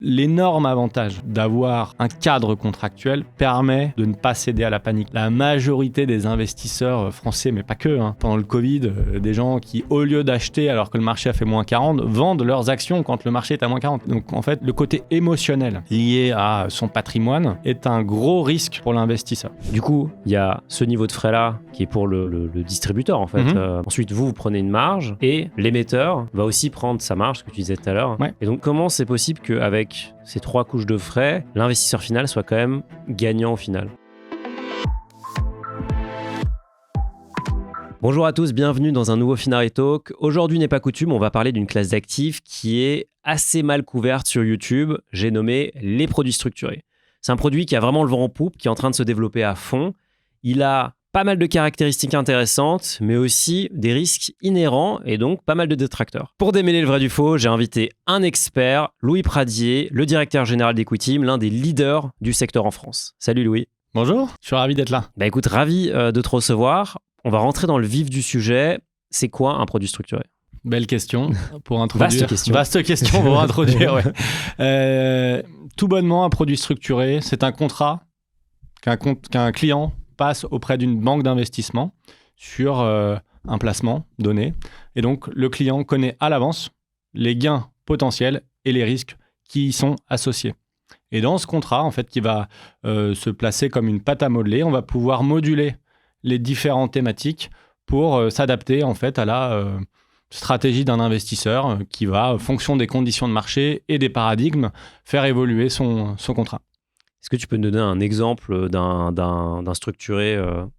L'énorme avantage d'avoir un cadre contractuel permet de ne pas céder à la panique. La majorité des investisseurs français, mais pas que, pendant le Covid, des gens qui, au lieu d'acheter alors que le marché a fait moins 40, vendent leurs actions quand le marché est à moins 40. Donc en fait, le côté émotionnel lié à son patrimoine est un gros risque pour l'investisseur. Du coup, il y a ce niveau de frais-là qui est pour le distributeur en fait. Ensuite, vous prenez une marge et l'émetteur va aussi prendre sa marge, ce que tu disais tout à l'heure. Ouais. Et donc, comment c'est possible qu'avec ces 3 couches de frais, l'investisseur final soit quand même gagnant au final? Bonjour à tous, bienvenue dans un nouveau Finari Talk. Aujourd'hui n'est pas coutume, on va parler d'une classe d'actifs qui est assez mal couverte sur YouTube. J'ai nommé les produits structurés. C'est un produit qui a vraiment le vent en poupe, qui est en train de se développer à fond. Il a pas mal de caractéristiques intéressantes, mais aussi des risques inhérents et donc pas mal de détracteurs. Pour démêler le vrai du faux, j'ai invité un expert, Louis Pradier, le directeur général d'Equitim, l'un des leaders du secteur en France. Salut Louis. Bonjour, je suis ravi d'être là. Écoute, ravi de te recevoir. On va rentrer dans le vif du sujet. C'est quoi un produit structuré ? Belle question pour introduire. Vaste question pour introduire, ouais. Tout bonnement, un produit structuré, c'est un contrat qu'un client passe auprès d'une banque d'investissement sur un placement donné. Et donc, le client connaît à l'avance les gains potentiels et les risques qui y sont associés. Et dans ce contrat, en fait, qui va se placer comme une pâte à modeler, on va pouvoir moduler les différentes thématiques pour s'adapter en fait à la stratégie d'un investisseur qui va, en fonction des conditions de marché et des paradigmes, faire évoluer son contrat. Est-ce que tu peux nous donner un exemple d'un structuré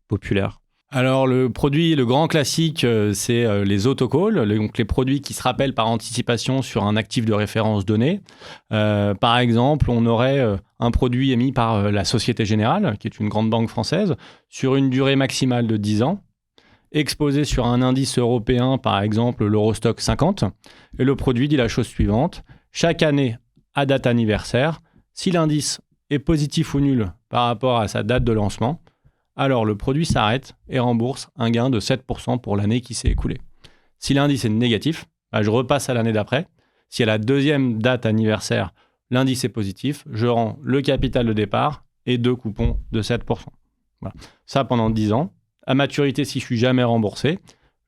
populaire ? Alors, le produit, le grand classique, c'est les autocalls, donc les produits qui se rappellent par anticipation sur un actif de référence donné. Par exemple, on aurait un produit émis par la Société Générale, qui est une grande banque française, sur une durée maximale de 10 ans, exposé sur un indice européen, par exemple l'Eurostock 50. Et le produit dit la chose suivante: chaque année, à date anniversaire, si l'indice est positif ou nul par rapport à sa date de lancement, alors le produit s'arrête et rembourse un gain de 7% pour l'année qui s'est écoulée. Si l'indice est négatif, je repasse à l'année d'après. Si à la deuxième date anniversaire, l'indice est positif, je rends le capital de départ et 2 coupons de 7%. Voilà. Ça pendant 10 ans. À maturité, si je suis jamais remboursé,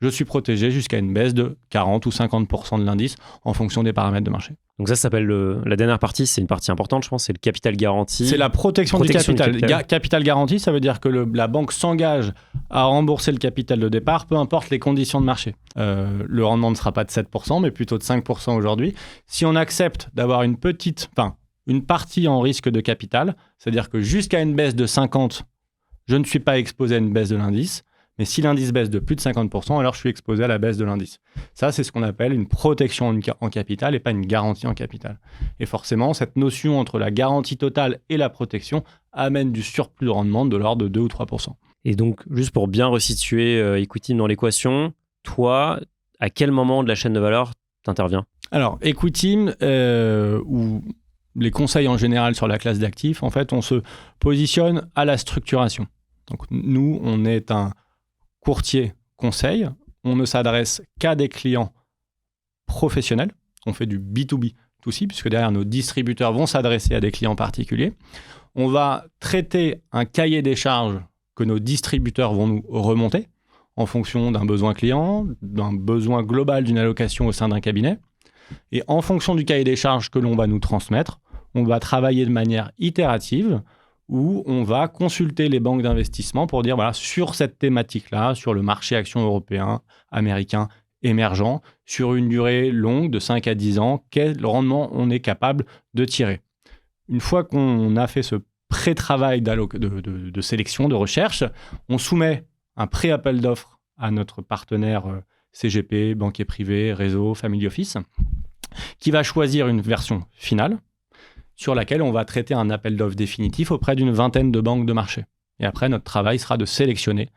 je suis protégé jusqu'à une baisse de 40 ou 50% de l'indice en fonction des paramètres de marché. Donc ça s'appelle la dernière partie, c'est une partie importante, je pense, c'est le capital garanti. C'est la protection du capital. Capital garanti, ça veut dire que la banque s'engage à rembourser le capital de départ, peu importe les conditions de marché. Le rendement ne sera pas de 7%, mais plutôt de 5% aujourd'hui. Si on accepte d'avoir une partie en risque de capital, c'est-à-dire que jusqu'à une baisse de 50%, je ne suis pas exposé à une baisse de l'indice. Mais si l'indice baisse de plus de 50%, alors je suis exposé à la baisse de l'indice. Ça, c'est ce qu'on appelle une protection en capital et pas une garantie en capital. Et forcément, cette notion entre la garantie totale et la protection amène du surplus de rendement de l'ordre de 2 ou 3%. Et donc, juste pour bien resituer Equitim dans l'équation, toi, à quel moment de la chaîne de valeur t'interviens ? Alors, Equitim, ou les conseils en général sur la classe d'actifs, en fait, on se positionne à la structuration. Donc, nous, on est un courtier conseil, on ne s'adresse qu'à des clients professionnels. On fait du B2B2C, puisque derrière, nos distributeurs vont s'adresser à des clients particuliers. On va traiter un cahier des charges que nos distributeurs vont nous remonter en fonction d'un besoin client, d'un besoin global d'une allocation au sein d'un cabinet. Et en fonction du cahier des charges que l'on va nous transmettre, on va travailler de manière itérative, où on va consulter les banques d'investissement pour dire, voilà, sur cette thématique-là, sur le marché action européen, américain, émergent, sur une durée longue de 5 à 10 ans, quel rendement on est capable de tirer. Une fois qu'on a fait ce pré-travail de sélection, de recherche, on soumet un pré-appel d'offres à notre partenaire CGP, banquier privé, réseau, family office, qui va choisir une version finale, sur laquelle on va traiter un appel d'offres définitif auprès d'une vingtaine de banques de marché. Et après, notre travail sera de sélectionner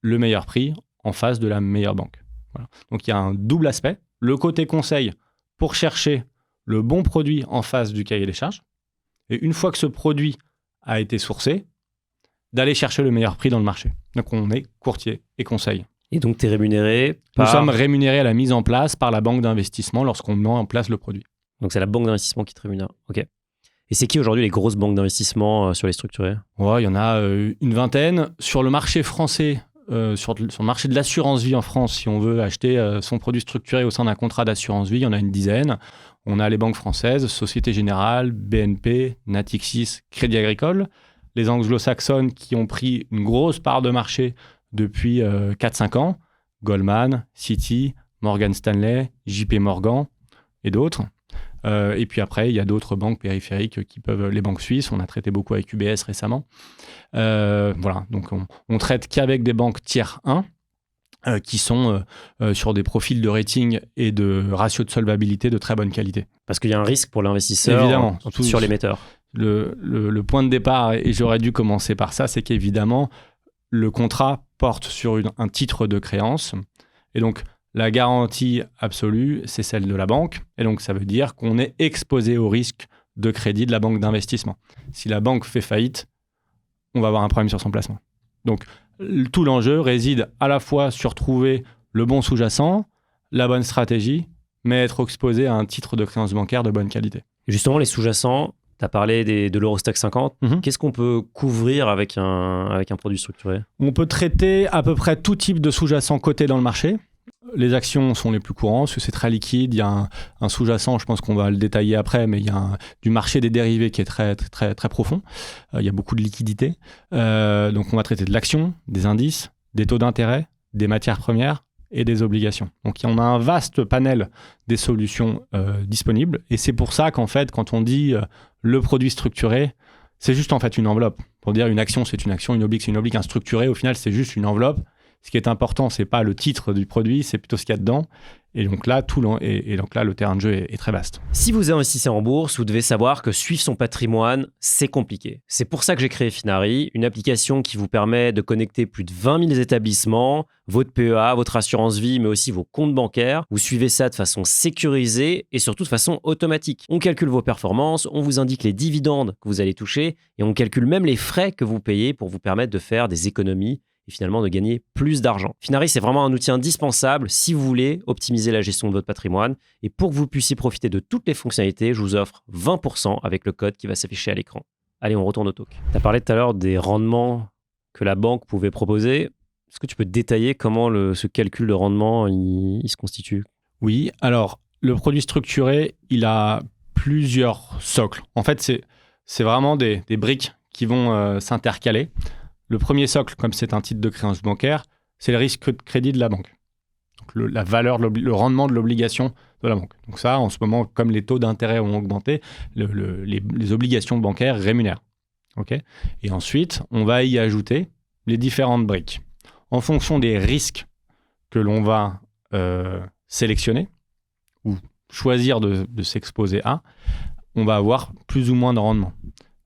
le meilleur prix en face de la meilleure banque. Voilà. Donc, il y a un double aspect. Le côté conseil pour chercher le bon produit en face du cahier des charges. Et une fois que ce produit a été sourcé, d'aller chercher le meilleur prix dans le marché. Donc, on est courtier et conseil. Et donc, tu es rémunéré par... Nous sommes rémunérés à la mise en place par la banque d'investissement lorsqu'on met en place le produit. Donc, c'est la banque d'investissement qui te rémunère. OK. Et c'est qui aujourd'hui les grosses banques d'investissement sur les structurés? Ouais, il y en a une vingtaine. Sur le marché français, sur le marché de l'assurance vie en France, si on veut acheter son produit structuré au sein d'un contrat d'assurance vie, il y en a une dizaine. On a les banques françaises, Société Générale, BNP, Natixis, Crédit Agricole. Les anglo-saxonnes qui ont pris une grosse part de marché depuis 4-5 ans, Goldman, Citi, Morgan Stanley, JP Morgan et d'autres. Et puis après, il y a d'autres banques périphériques qui peuvent, les banques suisses, on a traité beaucoup avec UBS récemment. Voilà, donc on traite qu'avec des banques tiers 1 qui sont sur des profils de rating et de ratio de solvabilité de très bonne qualité. Parce qu'il y a un risque pour l'investisseur. Évidemment, sur l'émetteur. Le point de départ, et j'aurais dû commencer par ça, c'est qu'évidemment, le contrat porte sur un titre de créance. Et donc, la garantie absolue, c'est celle de la banque. Et donc, ça veut dire qu'on est exposé au risque de crédit de la banque d'investissement. Si la banque fait faillite, on va avoir un problème sur son placement. Donc, tout l'enjeu réside à la fois sur trouver le bon sous-jacent, la bonne stratégie, mais être exposé à un titre de créance bancaire de bonne qualité. Et justement, les sous-jacents, tu as parlé de l'Eurostoxx 50. Qu'est-ce qu'on peut couvrir avec un produit structuré? On peut traiter à peu près tout type de sous-jacent coté dans le marché. Les actions sont les plus courants, parce que c'est très liquide. Il y a un sous-jacent, je pense qu'on va le détailler après, mais il y a du marché des dérivés qui est très, très, très profond. Il y a beaucoup de liquidité. Donc, on va traiter de l'action, des indices, des taux d'intérêt, des matières premières et des obligations. Donc, on a un vaste panel des solutions disponibles. Et c'est pour ça qu'en fait, quand on dit le produit structuré, c'est juste en fait une enveloppe. Pour dire une action, c'est une action, une oblige, c'est une oblige. Un structuré, au final, c'est juste une enveloppe. Ce qui est important, ce n'est pas le titre du produit, c'est plutôt ce qu'il y a dedans. Et donc là, le terrain de jeu est très vaste. Si vous investissez en bourse, vous devez savoir que suivre son patrimoine, c'est compliqué. C'est pour ça que j'ai créé Finari, une application qui vous permet de connecter plus de 20 000 établissements, votre PEA, votre assurance vie, mais aussi vos comptes bancaires. Vous suivez ça de façon sécurisée et surtout de façon automatique. On calcule vos performances, on vous indique les dividendes que vous allez toucher et on calcule même les frais que vous payez pour vous permettre de faire des économies et finalement de gagner plus d'argent. Finari, c'est vraiment un outil indispensable si vous voulez optimiser la gestion de votre patrimoine. Et pour que vous puissiez profiter de toutes les fonctionnalités, je vous offre 20% avec le code qui va s'afficher à l'écran. Allez, on retourne au talk. Tu as parlé tout à l'heure des rendements que la banque pouvait proposer. Est-ce que tu peux détailler comment ce calcul de rendement il se constitue? Oui, alors le produit structuré, il a plusieurs socles. En fait, c'est vraiment des briques qui vont s'intercaler. Le premier socle, comme c'est un titre de créance bancaire, c'est le risque de crédit de la banque. Donc la valeur, le rendement de l'obligation de la banque. Donc ça, en ce moment, comme les taux d'intérêt ont augmenté, les obligations bancaires rémunèrent. Okay, et ensuite, on va y ajouter les différentes briques. En fonction des risques que l'on va sélectionner ou choisir de s'exposer à, on va avoir plus ou moins de rendement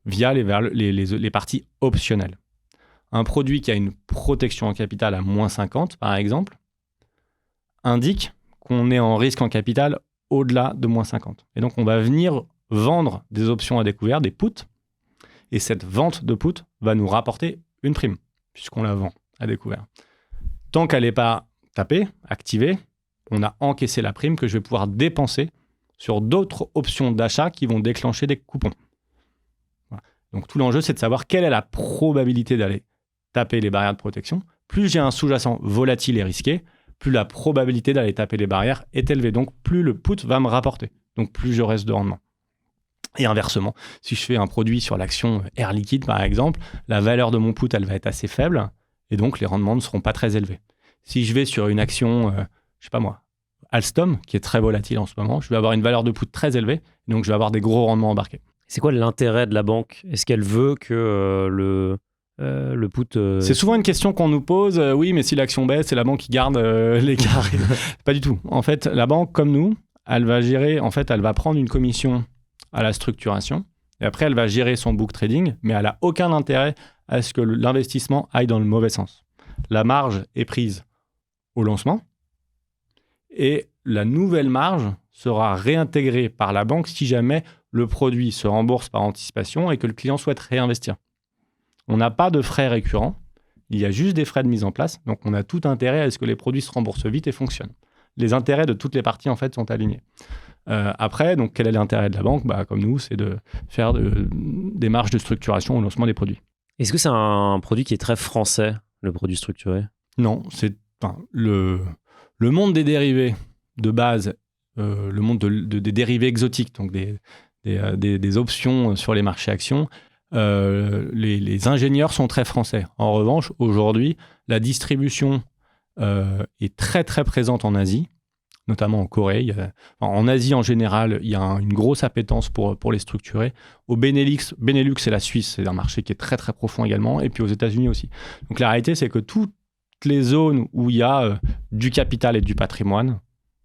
via les parties optionnelles. Un produit qui a une protection en capital à moins 50, par exemple, indique qu'on est en risque en capital au-delà de moins 50. Et donc, on va venir vendre des options à découvert, des puts, et cette vente de puts va nous rapporter une prime, puisqu'on la vend à découvert. Tant qu'elle n'est pas tapée, activée, on a encaissé la prime que je vais pouvoir dépenser sur d'autres options d'achat qui vont déclencher des coupons. Voilà. Donc, tout l'enjeu, c'est de savoir quelle est la probabilité d'aller taper les barrières de protection. Plus j'ai un sous-jacent volatile et risqué, plus la probabilité d'aller taper les barrières est élevée. Donc, plus le put va me rapporter. Donc, plus je reste de rendement. Et inversement, si je fais un produit sur l'action Air Liquide, par exemple, la valeur de mon put, elle va être assez faible et donc les rendements ne seront pas très élevés. Si je vais sur une action, je sais pas moi, Alstom, qui est très volatile en ce moment, je vais avoir une valeur de put très élevée, donc je vais avoir des gros rendements embarqués. C'est quoi l'intérêt de la banque? Est-ce qu'elle veut que le put... C'est souvent une question qu'on nous pose. Oui, mais si l'action baisse, c'est la banque qui garde l'écart. Pas du tout. En fait, la banque, comme nous, elle va gérer, en fait, elle va prendre une commission à la structuration et après, elle va gérer son book trading, mais elle n'a aucun intérêt à ce que l'investissement aille dans le mauvais sens. La marge est prise au lancement et la nouvelle marge sera réintégrée par la banque si jamais le produit se rembourse par anticipation et que le client souhaite réinvestir. On n'a pas de frais récurrents, il y a juste des frais de mise en place, donc on a tout intérêt à ce que les produits se remboursent vite et fonctionnent. Les intérêts de toutes les parties en fait sont alignés. Après, donc, quel est l'intérêt de la banque? Comme nous, c'est de faire des marges de structuration au lancement des produits. Est-ce que c'est un produit qui est très français, le produit structuré? Non, le monde des dérivés de base, le monde des dérivés exotiques, donc des options sur les marchés actions, les ingénieurs sont très français. En revanche, aujourd'hui, la distribution est très très présente en Asie, notamment en Corée. En Asie en général, il y a une grosse appétence pour les structurés. Au Benelux et la Suisse, c'est un marché qui est très très profond également, et puis aux États-Unis aussi. Donc la réalité, c'est que toutes les zones où il y a du capital et du patrimoine,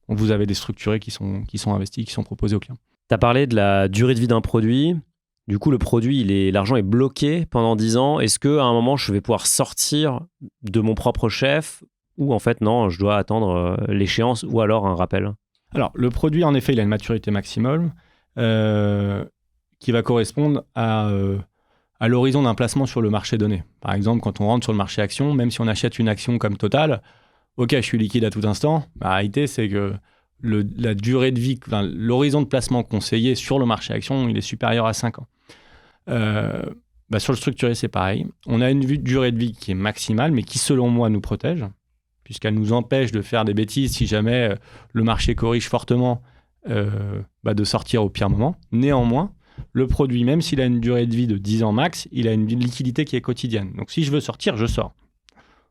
vous avez des structurés qui sont investis, qui sont proposés aux clients. Tu as parlé de la durée de vie d'un produit. Du coup, le produit, l'argent est bloqué pendant 10 ans. Est-ce qu'à un moment, je vais pouvoir sortir de mon propre chef, ou en fait, non, je dois attendre l'échéance ou alors un rappel? Alors, le produit, en effet, il a une maturité maximum qui va correspondre à l'horizon d'un placement sur le marché donné. Par exemple, quand on rentre sur le marché action, même si on achète une action comme Total, ok, je suis liquide à tout instant. La réalité, c'est que la durée de vie, l'horizon de placement conseillé sur le marché action, il est supérieur à 5 ans. Sur le structuré, c'est pareil. On a une durée de vie qui est maximale, mais qui, selon moi, nous protège, puisqu'elle nous empêche de faire des bêtises si jamais le marché corrige fortement, de sortir au pire moment. Néanmoins, le produit, même s'il a une durée de vie de 10 ans max, il a une liquidité qui est quotidienne. Donc, si je veux sortir, je sors.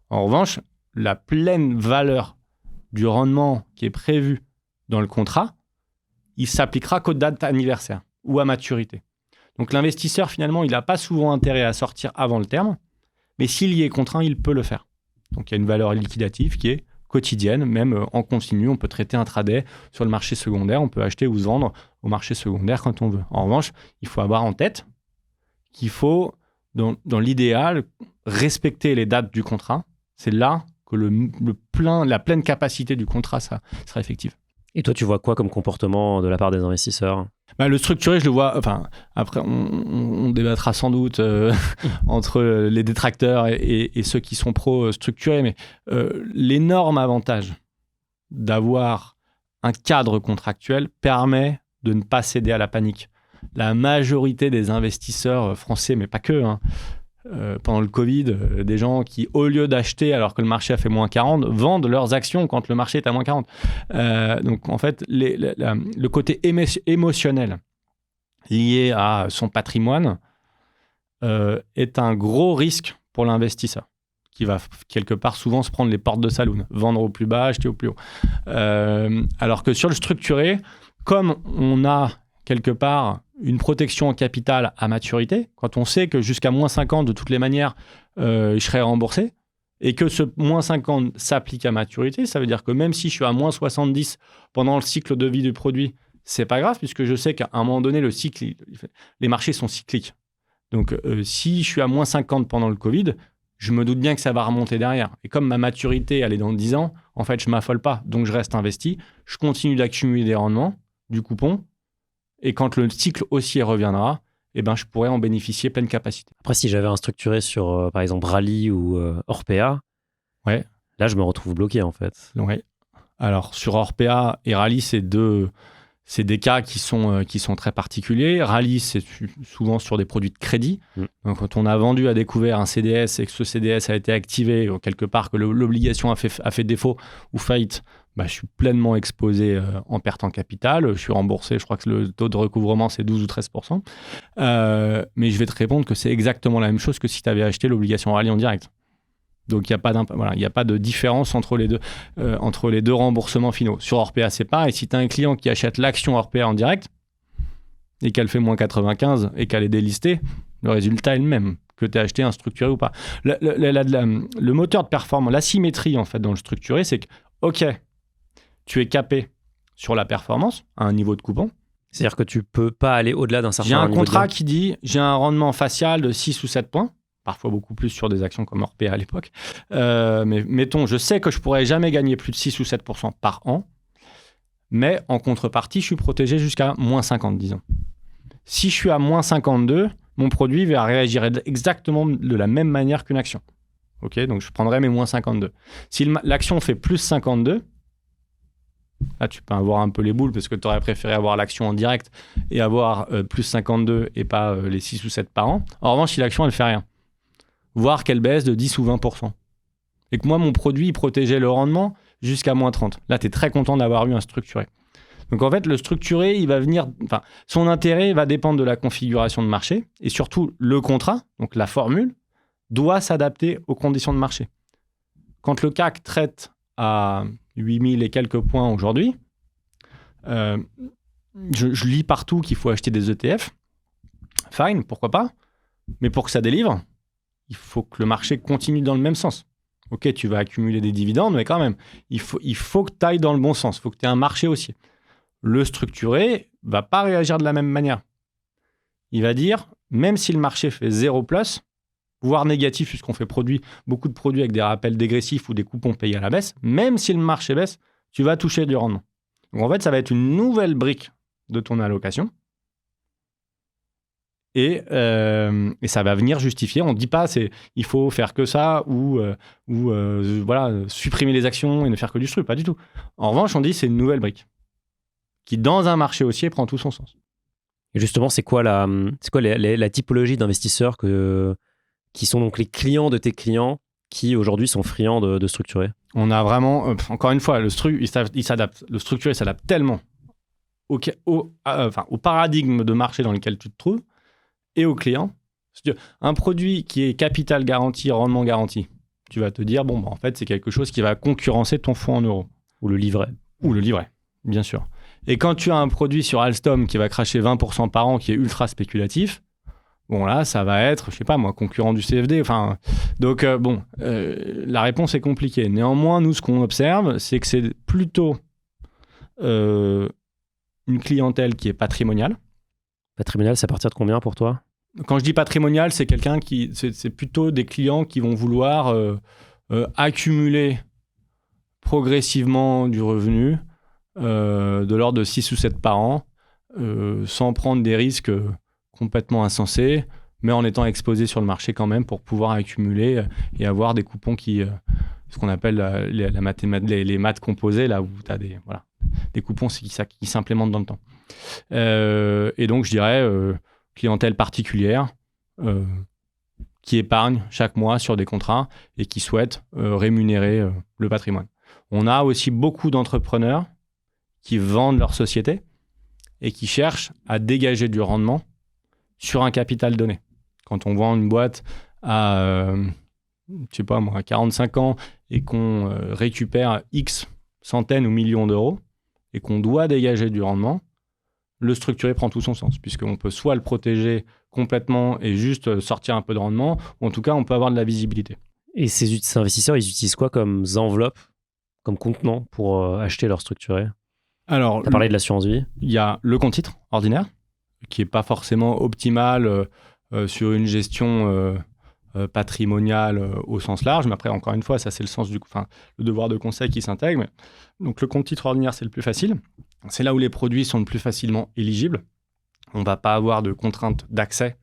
En revanche, la pleine valeur du rendement qui est prévu dans le contrat, il s'appliquera qu'aux dates anniversaires ou à maturité. Donc l'investisseur, finalement, il n'a pas souvent intérêt à sortir avant le terme, mais s'il y est contraint, il peut le faire. Donc il y a une valeur liquidative qui est quotidienne, même en continu. On peut traiter intraday sur le marché secondaire, on peut acheter ou se vendre au marché secondaire quand on veut. En revanche, il faut avoir en tête qu'il faut, dans l'idéal, respecter les dates du contrat. C'est là que la pleine capacité du contrat sera effective. Et toi, tu vois quoi comme comportement de la part des investisseurs? Le structuré, je le vois... après, on débattra sans doute entre les détracteurs et ceux qui sont pro-structurés, mais l'énorme avantage d'avoir un cadre contractuel permet de ne pas céder à la panique. La majorité des investisseurs français, mais pas que, pendant le Covid, des gens qui, au lieu d'acheter alors que le marché a fait moins 40, vendent leurs actions quand le marché est à moins 40. Donc, en fait, le côté émotionnel lié à son patrimoine est un gros risque pour l'investisseur, qui va quelque part souvent se prendre les portes de saloon, vendre au plus bas, acheter au plus haut. Alors que sur le structuré, comme on a quelque part une protection en capital à maturité, quand on sait que jusqu'à moins 50, de toutes les manières, je serai remboursé, et que ce moins 50 s'applique à maturité, ça veut dire que même si je suis à moins 70 pendant le cycle de vie du produit, c'est pas grave, puisque je sais qu'à un moment donné, les marchés sont cycliques. Donc, si je suis à moins 50 pendant le Covid, je me doute bien que ça va remonter derrière. Et comme ma maturité, elle est dans 10 ans, en fait, je m'affole pas. Donc, je reste investi, je continue d'accumuler des rendements, du coupon, et quand le cycle haussier reviendra, je pourrais en bénéficier pleine capacité. Après, si j'avais un structuré sur, par exemple, Rallye ou Orpea, ouais. Là, je me retrouve bloqué, en fait. Ouais. Alors, sur Orpea et Rallye, c'est des cas qui sont très particuliers. Rallye, c'est souvent sur des produits de crédit. Donc, quand on a vendu à découvert un CDS et que ce CDS a été activé, ou quelque part que l'obligation a fait défaut ou faillite, je suis pleinement exposé en perte en capital. Je suis remboursé, je crois que le taux de recouvrement, c'est 12 ou 13%. Mais je vais te répondre que c'est exactement la même chose que si tu avais acheté l'obligation Rallye en direct. Donc, il n'y a pas de différence entre les deux remboursements finaux. Sur Orpea, c'est pareil. Si tu as un client qui achète l'action Orpea en direct et qu'elle fait moins 95 et qu'elle est délistée, le résultat est le même, que tu aies acheté un structuré ou pas. Le moteur de performance, l'asymétrie en fait dans le structuré, c'est que, OK, tu es capé sur la performance à un niveau de coupon. C'est-à-dire que tu peux pas aller au-delà d'un certain niveau. J'ai un contrat qui dit j'ai un rendement facial de 6 ou 7 points, parfois beaucoup plus sur des actions comme Orpea à l'époque. Mais mettons, je sais que je pourrais jamais gagner plus de 6 ou 7% par an, mais en contrepartie, je suis protégé jusqu'à moins 50, disons. Si je suis à moins 52, mon produit va réagir exactement de la même manière qu'une action. OK, donc je prendrai mes moins 52. Si l'action fait plus 52, Là, tu peux avoir un peu les boules parce que tu aurais préféré avoir l'action en direct et avoir plus 52 et pas les 6 ou 7 par an. En revanche, si l'action, elle fait rien, voire qu'elle baisse de 10 ou 20%. Et que moi, mon produit, il protégeait le rendement jusqu'à moins 30. Là, tu es très content d'avoir eu un structuré. Donc en fait, le structuré, il va venir, son intérêt va dépendre de la configuration de marché et surtout le contrat, donc la formule, doit s'adapter aux conditions de marché. Quand le CAC traite à 8000 et quelques points aujourd'hui, je lis partout qu'il faut acheter des ETF. Fine, pourquoi pas. Mais pour que ça délivre, il faut que le marché continue dans le même sens. Ok, tu vas accumuler des dividendes, mais quand même, il faut que tu ailles dans le bon sens. Il faut que tu aies un marché haussier. Le structuré ne va pas réagir de la même manière. Il va dire, même si le marché fait 0+, voire négatif, puisqu'on fait beaucoup de produits avec des rappels dégressifs ou des coupons payés à la baisse, même si le marché baisse, tu vas toucher du rendement. Donc en fait, ça va être une nouvelle brique de ton allocation. Et ça va venir justifier. On ne dit pas il faut faire que ça ou supprimer les actions et ne faire que du stru. Pas du tout. En revanche, on dit c'est une nouvelle brique qui, dans un marché haussier, prend tout son sens. Et justement, c'est quoi la typologie d'investisseurs qui sont donc les clients de tes clients qui aujourd'hui sont friands de structurer? On a vraiment, encore une fois, il s'adapte. Le structuré s'adapte tellement au paradigme de marché dans lequel tu te trouves et aux clients. Un produit qui est capital garanti, rendement garanti, tu vas te dire, en fait, c'est quelque chose qui va concurrencer ton fonds en euros. Ou le livret. Ou le livret, bien sûr. Et quand tu as un produit sur Alstom qui va cracher 20% par an, qui est ultra spéculatif, là, ça va être, je sais pas moi, concurrent du CFD. Donc, la réponse est compliquée. Néanmoins, nous, ce qu'on observe, c'est que c'est plutôt une clientèle qui est patrimoniale. Patrimonial, c'est à partir de combien pour toi? Quand je dis patrimonial, c'est c'est plutôt des clients qui vont vouloir accumuler progressivement du revenu de l'ordre de 6 ou 7 par an, sans prendre des risques complètement insensés, mais en étant exposés sur le marché quand même pour pouvoir accumuler et avoir des coupons ce qu'on appelle les maths composées, là où tu as des coupons qui s'implémentent dans le temps. Et donc, je dirais clientèle particulière qui épargne chaque mois sur des contrats et qui souhaite rémunérer le patrimoine. On a aussi beaucoup d'entrepreneurs qui vendent leur société et qui cherchent à dégager du rendement sur un capital donné. Quand on vend une boîte à 45 ans et qu'on récupère X centaines ou millions d'euros et qu'on doit dégager du rendement, le structuré prend tout son sens, puisqu'on peut soit le protéger complètement et juste sortir un peu de rendement, ou en tout cas, on peut avoir de la visibilité. Et ces investisseurs, ils utilisent quoi comme enveloppes, comme contenant pour acheter leur structuré? Alors, tu as parlé de l'assurance vie. Il y a le compte titre ordinaire, qui n'est pas forcément optimal sur une gestion patrimoniale au sens large. Mais après, encore une fois, ça, c'est le sens le devoir de conseil qui s'intègre. Donc, le compte titre ordinaire, c'est le plus facile. C'est là où les produits sont le plus facilement éligibles. On ne va pas avoir de contraintes d'accès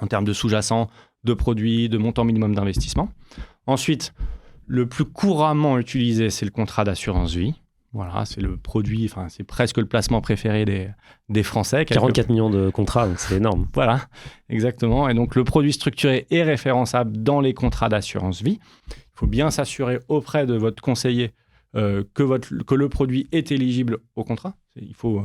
en termes de sous-jacent, de produits, de montant minimum d'investissement. Ensuite, le plus couramment utilisé, c'est le contrat d'assurance vie. Voilà, c'est le produit, c'est presque le placement préféré des Français. 44 millions de contrats, donc c'est énorme. Voilà, exactement. Et donc, le produit structuré est référençable dans les contrats d'assurance vie. Il faut bien s'assurer auprès de votre conseiller que le produit est éligible au contrat. Il faut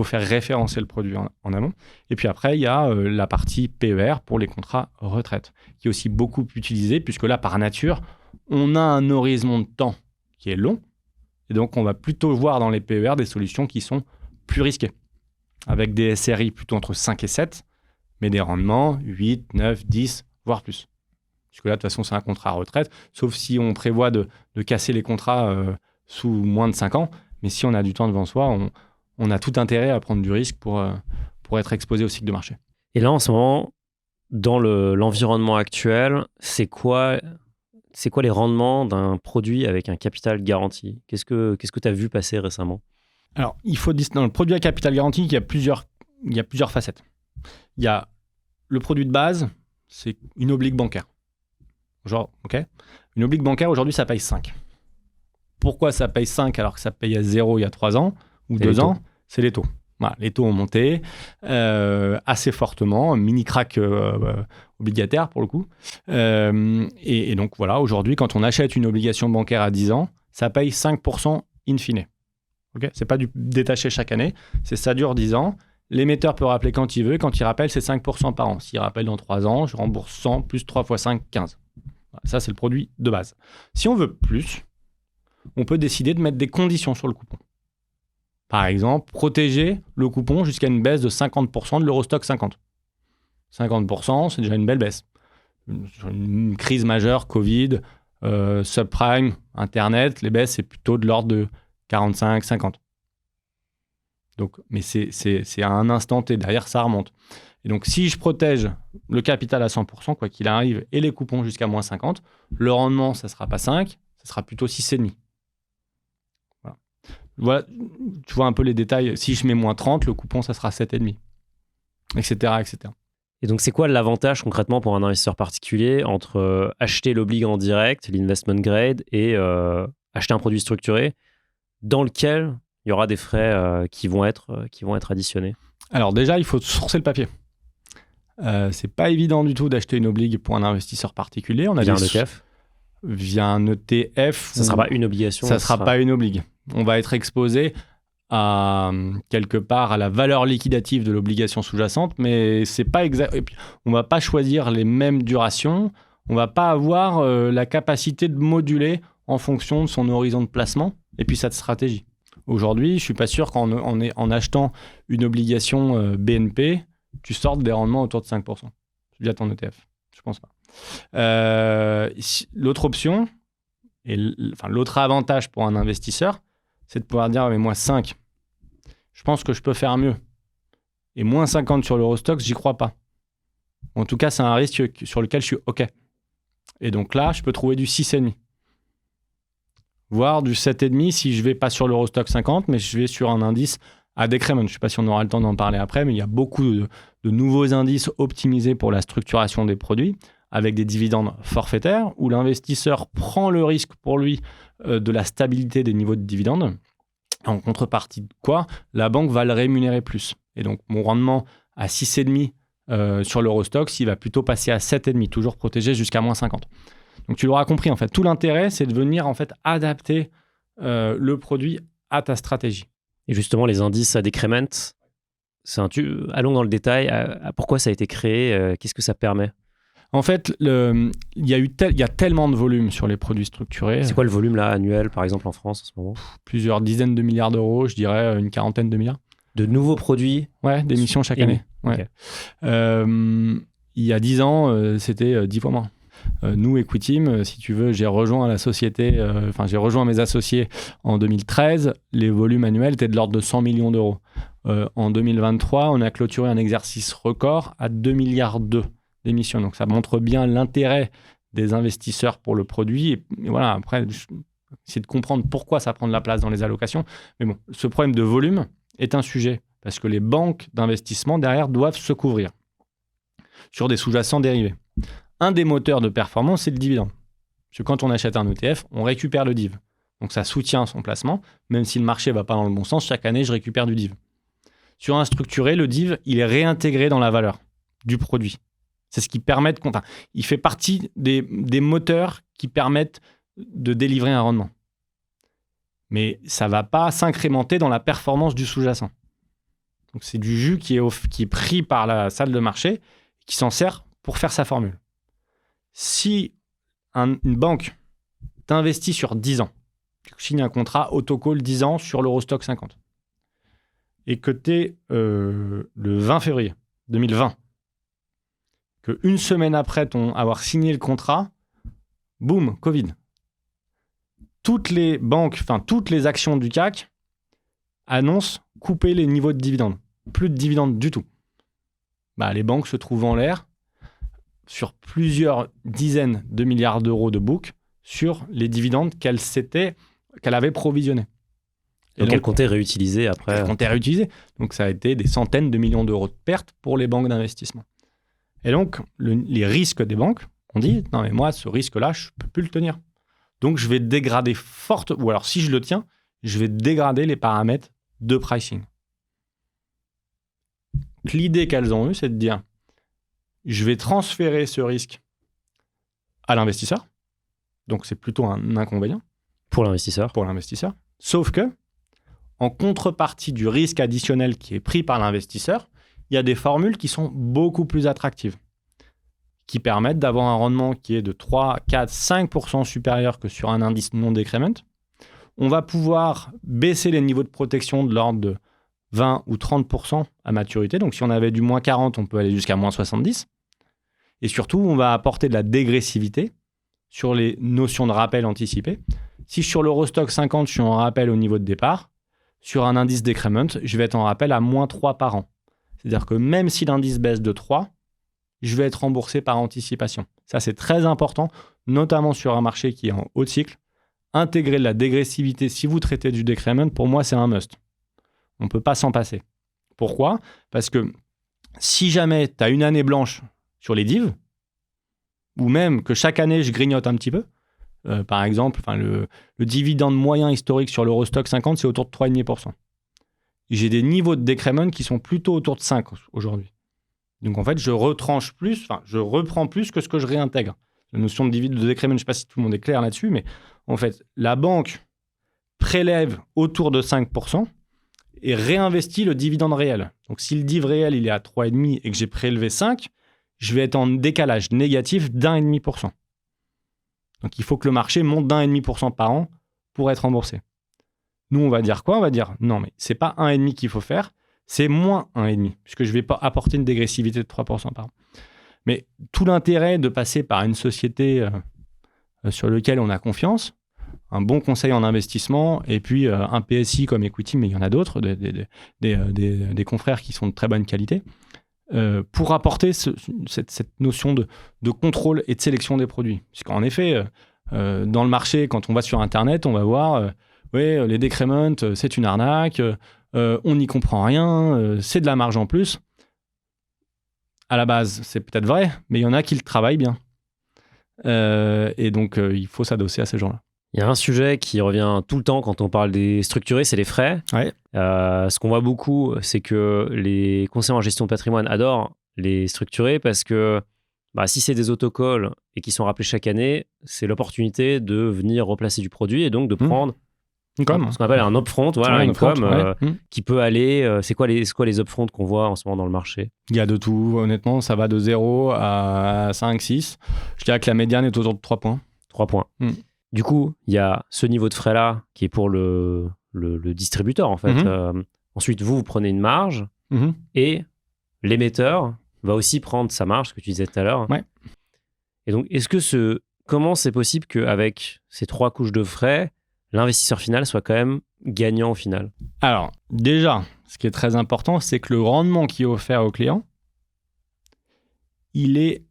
faire référencer le produit en amont. Et puis après, il y a la partie PER pour les contrats retraite, qui est aussi beaucoup utilisée, puisque là, par nature, on a un horizon de temps qui est long. Et donc, on va plutôt voir dans les PER des solutions qui sont plus risquées, avec des SRI plutôt entre 5 et 7, mais des rendements 8, 9, 10, voire plus. Puisque là, de toute façon, c'est un contrat à retraite, sauf si on prévoit de casser les contrats sous moins de 5 ans. Mais si on a du temps devant soi, on a tout intérêt à prendre du risque pour être exposé au cycle de marché. Et là, en ce moment, dans l'environnement actuel, c'est quoi les rendements d'un produit avec un capital garanti? Qu'est-ce que tu as vu passer récemment? Alors, dans le produit à capital garanti, il y a plusieurs facettes. Il y a le produit de base, c'est une oblique bancaire. Une oblique bancaire, aujourd'hui, ça paye 5. Pourquoi ça paye 5 alors que ça paye à 0 il y a 3 ans ou 2 ans? C'est les taux. Voilà, les taux ont monté assez fortement, mini crack obligataire pour le coup. Et donc voilà, aujourd'hui, quand on achète une obligation bancaire à 10 ans, ça paye 5% in fine. Okay, c'est pas du détaché chaque année, ça dure 10 ans. L'émetteur peut rappeler quand il veut, quand il rappelle, c'est 5% par an. S'il rappelle dans 3 ans, je rembourse 100 plus 3 fois 5, 15. Voilà, ça, c'est le produit de base. Si on veut plus, on peut décider de mettre des conditions sur le coupon. Par exemple, protéger le coupon jusqu'à une baisse de 50% de l'Eurostock 50. 50%, c'est déjà une belle baisse. Une crise majeure, Covid, subprime, Internet, les baisses, c'est plutôt de l'ordre de 45, 50. Donc, mais c'est à un instant T, derrière, ça remonte. Et donc, si je protège le capital à 100%, quoi qu'il arrive, et les coupons jusqu'à moins 50, le rendement, ça ne sera pas 5, ça sera plutôt 6,5. Voilà, tu vois un peu les détails. Si je mets moins 30, le coupon, ça sera 7,5, etc., etc. Et donc, c'est quoi l'avantage concrètement pour un investisseur particulier entre acheter l'oblig en direct, l'investment grade, et acheter un produit structuré dans lequel il y aura des frais qui vont être additionnés? Alors déjà, il faut sourcer le papier. C'est pas évident du tout d'acheter une oblig pour un investisseur particulier. Via un ETF? Via un ETF. Ça ne sera pas une obligation? Ça ne sera pas une oblig. On va être exposé à quelque part à la valeur liquidative de l'obligation sous-jacente, mais c'est pas exact. Et puis, on va pas choisir les mêmes durations. On va pas avoir la capacité de moduler en fonction de son horizon de placement et puis sa stratégie. Aujourd'hui, je suis pas sûr en achetant une obligation BNP, tu sortes des rendements autour de 5% via ton ETF. Je pense pas. L'autre option, l'autre avantage pour un investisseur, c'est de pouvoir dire, mais moi 5, je pense que je peux faire mieux. Et moins 50 sur l'Eurostoxx, j'y crois pas. En tout cas, c'est un risque sur lequel je suis OK. Et donc là, je peux trouver du 6,5. Voire du 7,5 si je vais pas sur l'Eurostoxx 50, mais je vais sur un indice à Decremont. Je ne sais pas si on aura le temps d'en parler après, mais il y a beaucoup de nouveaux indices optimisés pour la structuration des produits, avec des dividendes forfaitaires, où l'investisseur prend le risque pour lui de la stabilité des niveaux de dividendes. En contrepartie de quoi, la banque va le rémunérer plus. Et donc, mon rendement à 6,5 sur l'Eurostoxx, il va plutôt passer à 7,5, toujours protégé jusqu'à moins 50. Donc, tu l'auras compris, en fait. Tout l'intérêt, c'est de venir en fait, adapter le produit à ta stratégie. Et justement, les indices à Decremont, allons dans le détail. Pourquoi ça a été créé? Qu'est-ce que ça permet? En fait, il y a tellement de volume sur les produits structurés. C'est quoi le volume là, annuel, par exemple, en France en ce moment? Plusieurs dizaines de milliards d'euros, je dirais une quarantaine de milliards. De nouveaux produits? Ouais, d'émissions chaque année. Ouais. Okay. Il y a 10 ans, c'était 10 fois moins. Nous, Equiteam, si tu veux, j'ai rejoint la société, j'ai rejoint mes associés en 2013. Les volumes annuels étaient de l'ordre de 100 millions d'euros. En 2023, on a clôturé un exercice record à 2,2 milliards d'émissions. Donc, ça montre bien l'intérêt des investisseurs pour le produit. Et voilà, après, c'est de comprendre pourquoi ça prend de la place dans les allocations. Mais bon, ce problème de volume est un sujet parce que les banques d'investissement, derrière, doivent se couvrir sur des sous-jacents dérivés. Un des moteurs de performance, c'est le dividende. Parce que quand on achète un ETF, on récupère le div. Donc, ça soutient son placement. Même si le marché ne va pas dans le bon sens, chaque année, je récupère du div. Sur un structuré, le div, il est réintégré dans la valeur du produit. C'est ce qui permet de... Enfin, il fait partie des moteurs qui permettent de délivrer un rendement. Mais ça ne va pas s'incrémenter dans la performance du sous-jacent. Donc, c'est du jus qui est pris par la salle de marché, qui s'en sert pour faire sa formule. Si une banque t'investit sur 10 ans, tu signes un contrat autocall 10 ans sur l'Eurostoxx 50, et que tu es le 20 février 2020, qu'une semaine après avoir signé le contrat, boum, Covid. Toutes les banques, toutes les actions du CAC annoncent couper les niveaux de dividendes. Plus de dividendes du tout. Les banques se trouvent en l'air sur plusieurs dizaines de milliards d'euros de book sur les dividendes qu'elle avait provisionnés. Et donc, elle comptait réutiliser après. Elle comptait réutiliser. Donc, ça a été des centaines de millions d'euros de pertes pour les banques d'investissement. Et donc, les risques des banques, on dit, non mais moi, ce risque-là, je ne peux plus le tenir. Donc, je vais dégrader ou alors si je le tiens, je vais dégrader les paramètres de pricing. L'idée qu'elles ont eue, c'est de dire, je vais transférer ce risque à l'investisseur. Donc, c'est plutôt un inconvénient. Pour l'investisseur. Sauf que, en contrepartie du risque additionnel qui est pris par l'investisseur, il y a des formules qui sont beaucoup plus attractives, qui permettent d'avoir un rendement qui est de 3, 4, 5% supérieur que sur un indice non décrément. On va pouvoir baisser les niveaux de protection de l'ordre de 20 ou 30% à maturité. Donc, si on avait du moins 40, on peut aller jusqu'à moins 70. Et surtout, on va apporter de la dégressivité sur les notions de rappel anticipé. Si sur l'Eurostoxx 50, je suis en rappel au niveau de départ, sur un indice décrément, je vais être en rappel à moins 3 par an. C'est-à-dire que même si l'indice baisse de 3, je vais être remboursé par anticipation. Ça, c'est très important, notamment sur un marché qui est en haut de cycle. Intégrer de la dégressivité si vous traitez du décrément, pour moi, c'est un must. On ne peut pas s'en passer. Pourquoi ? Parce que si jamais tu as une année blanche sur les divs, ou même que chaque année, je grignote un petit peu, par exemple, le dividende moyen historique sur l'Eurostoxx 50, c'est autour de 3,5%. J'ai des niveaux de décrément qui sont plutôt autour de 5 aujourd'hui. Donc en fait, je reprends plus que ce que je réintègre. La notion de dividende de décrément, je ne sais pas si tout le monde est clair là-dessus, mais en fait, la banque prélève autour de 5% et réinvestit le dividende réel. Donc si le div réel il est à 3,5 et que j'ai prélevé 5, je vais être en décalage négatif d'1,5%. Donc il faut que le marché monte d'1,5% par an pour être remboursé. Nous, on va dire quoi ? On va dire non, mais c'est pas 1,5 qu'il faut faire, c'est moins 1,5, puisque je ne vais pas apporter une dégressivité de 3% par an. Mais tout l'intérêt de passer par une société sur laquelle on a confiance, un bon conseil en investissement, et puis un PSI comme Equity, mais il y en a d'autres, des confrères qui sont de très bonne qualité, pour apporter cette notion de contrôle et de sélection des produits. Puisqu'en effet, dans le marché, quand on va sur Internet, on va voir les décréments, c'est une arnaque, on n'y comprend rien, c'est de la marge en plus. À la base, c'est peut-être vrai, mais il y en a qui le travaillent bien. Et donc, il faut s'adosser à ces gens-là. Il y a un sujet qui revient tout le temps quand on parle des structurés, c'est les frais. Ouais. Ce qu'on voit beaucoup, c'est que les conseillers en gestion de patrimoine adorent les structurés parce que si c'est des autocols et qui sont rappelés chaque année, c'est l'opportunité de venir replacer du produit et donc de prendre ce qu'on appelle un upfront, une com qui peut aller... c'est quoi les upfronts qu'on voit en ce moment dans le marché ? Il y a de tout. Honnêtement, ça va de 0 à 5, 6. Je dirais que la médiane est autour de 3 points. 3 points. Du coup, il y a ce niveau de frais-là qui est pour le distributeur, en fait. Ensuite, vous prenez une marge et l'émetteur va aussi prendre sa marge, ce que tu disais tout à l'heure. Ouais. Et donc, comment c'est possible qu'avec ces 3 couches de frais, l'investisseur final soit quand même gagnant au final ? Alors, déjà, ce qui est très important, c'est que le rendement qui est offert au client, il n'est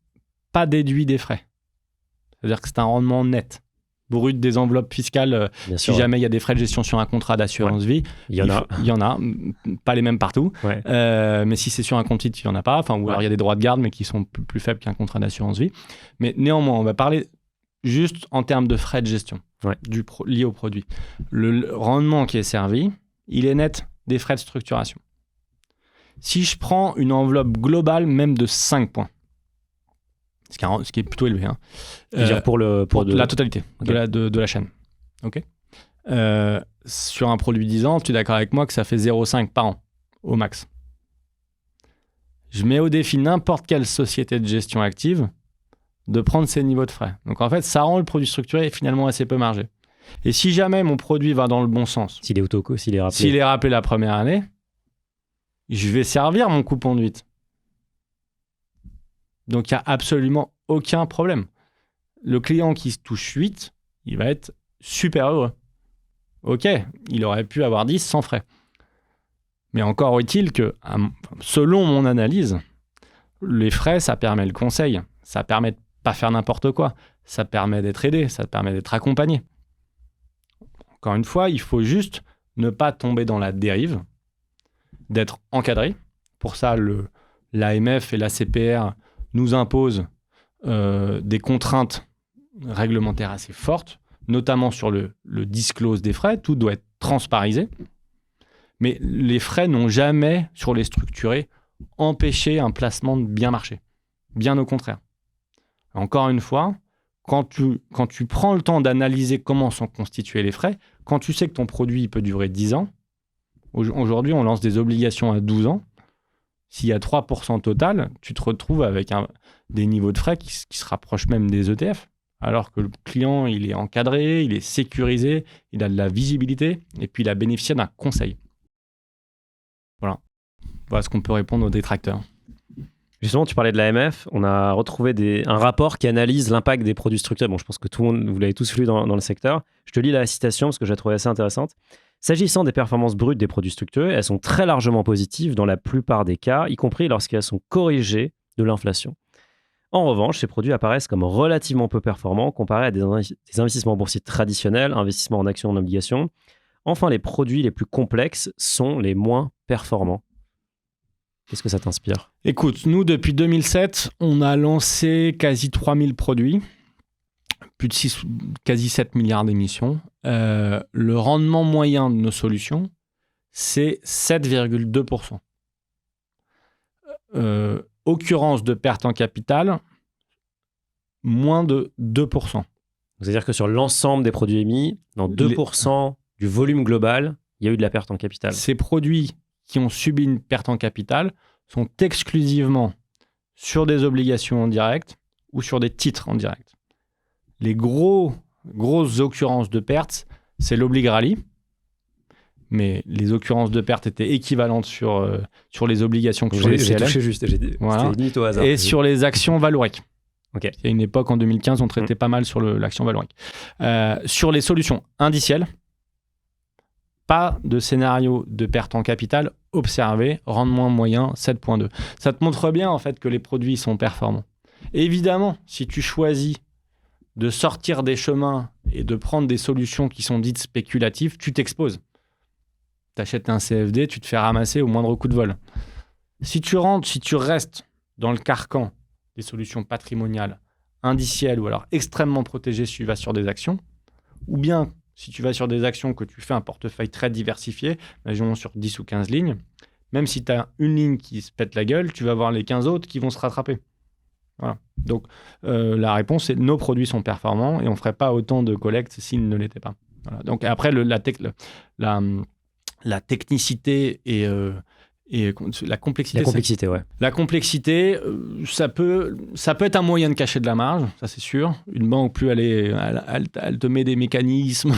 pas déduit des frais. C'est-à-dire que c'est un rendement net. Brut des enveloppes fiscales, jamais il y a des frais de gestion sur un contrat d'assurance vie. Il y en a, pas les mêmes partout. Ouais. Mais si c'est sur un compte titre, il n'y en a pas. Alors il y a des droits de garde, mais qui sont plus faibles qu'un contrat d'assurance vie. Mais néanmoins, on va parler juste en termes de frais de gestion liés au produit. Le rendement qui est servi, il est net des frais de structuration. Si je prends une enveloppe globale, même de 5 points, ce qui est plutôt élevé. C'est-à-dire pour la totalité de la chaîne. Okay. Sur un produit 10 ans, tu es d'accord avec moi que ça fait 0,5 par an, au max. Je mets au défi n'importe quelle société de gestion active de prendre ces niveaux de frais. Donc en fait, ça rend le produit structuré finalement assez peu margé. Et si jamais mon produit va dans le bon sens, s'il est rappelé la première année, je vais servir mon coupon de 8. Donc, il n'y a absolument aucun problème. Le client qui se touche 8, il va être super heureux. Ok, il aurait pu avoir 10 sans frais. Mais encore est-il que, selon mon analyse, les frais, ça permet le conseil. Ça permet de ne pas faire n'importe quoi. Ça permet d'être aidé. Ça permet d'être accompagné. Encore une fois, il faut juste ne pas tomber dans la dérive, d'être encadré. Pour ça, l'AMF et la CPR nous impose des contraintes réglementaires assez fortes notamment sur le disclose des frais. Tout doit être transparisé. Mais les frais n'ont jamais, sur les structurés, empêché un placement de bien marché. Bien au contraire. Encore une fois, quand tu prends le temps d'analyser comment sont constitués les frais, quand tu sais que ton produit peut durer 10 ans, aujourd'hui, on lance des obligations à 12 ans. S'il y a 3% total, tu te retrouves avec des niveaux de frais qui se rapprochent même des ETF, alors que le client, il est encadré, il est sécurisé, il a de la visibilité, et puis il a bénéficié d'un conseil. Voilà ce qu'on peut répondre aux détracteurs. Justement, tu parlais de l'AMF. On a retrouvé un rapport qui analyse l'impact des produits structurés. Bon, je pense que tout le monde, vous l'avez tous lu dans le secteur. Je te lis la citation parce que je la trouvais assez intéressante. S'agissant des performances brutes des produits structurés, elles sont très largement positives dans la plupart des cas, y compris lorsqu'elles sont corrigées de l'inflation. En revanche, ces produits apparaissent comme relativement peu performants comparés à des investissements boursiers traditionnels, investissements en actions, en obligations. Enfin, les produits les plus complexes sont les moins performants. Qu'est-ce que ça t'inspire ? Écoute, nous, depuis 2007, on a lancé quasi 3000 produits, plus de quasi 7 milliards d'émissions. Le rendement moyen de nos solutions, c'est 7,2%. Occurrence de perte en capital, moins de 2%. C'est-à-dire que sur l'ensemble des produits émis, dans 2% du volume global, il y a eu de la perte en capital. Ces produits qui ont subi une perte en capital sont exclusivement sur des obligations en direct ou sur des titres en direct. Les grosses occurrences de pertes, c'est l'oblig rallye, mais les occurrences de pertes étaient équivalentes sur les obligations que sur les CLM. J'ai touché juste, voilà. C'était limite au hasard. Et sur les actions Vallourec. Okay. Il y a une époque, en 2015, on traitait pas mal sur l'action Vallourec. Sur les solutions indicielles, pas de scénario de perte en capital observé, rendement moyen 7,2. Ça te montre bien en fait que les produits sont performants. Et évidemment, si tu choisis de sortir des chemins et de prendre des solutions qui sont dites spéculatives, tu t'exposes. Tu achètes un CFD, tu te fais ramasser au moindre coup de vol. Si tu restes dans le carcan des solutions patrimoniales, indicielles ou alors extrêmement protégées si tu vas sur des actions, ou bien si tu vas sur des actions que tu fais un portefeuille très diversifié, imaginons sur 10 ou 15 lignes, même si tu as une ligne qui se pète la gueule, tu vas avoir les 15 autres qui vont se rattraper. Voilà. Donc, la réponse, c'est nos produits sont performants et on ne ferait pas autant de collectes s'ils ne l'étaient pas. Voilà. Donc, après, la technicité et la complexité. La complexité, ouais. La complexité, ça peut être un moyen de cacher de la marge, ça c'est sûr. Une banque, plus elle te met des mécanismes,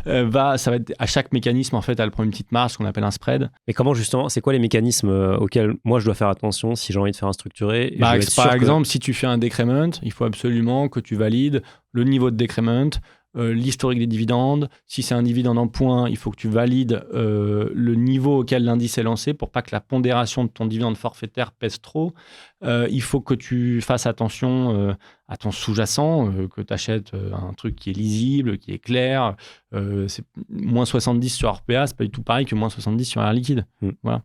ça va être, à chaque mécanisme, en fait, elle prend une petite marge, ce qu'on appelle un spread. Mais comment justement, c'est quoi les mécanismes auxquels moi je dois faire attention si j'ai envie de faire un structuré ? Par exemple, si tu fais un decrement, il faut absolument que tu valides le niveau de decrement, l'historique des dividendes. Si c'est un dividende en points, il faut que tu valides le niveau auquel l'indice est lancé pour pas que la pondération de ton dividende forfaitaire pèse trop. Il faut que tu fasses attention à ton sous-jacent, que tu achètes un truc qui est lisible, qui est clair. C'est moins 70 sur RPA, c'est pas du tout pareil que moins 70 sur Air Liquide. Voilà.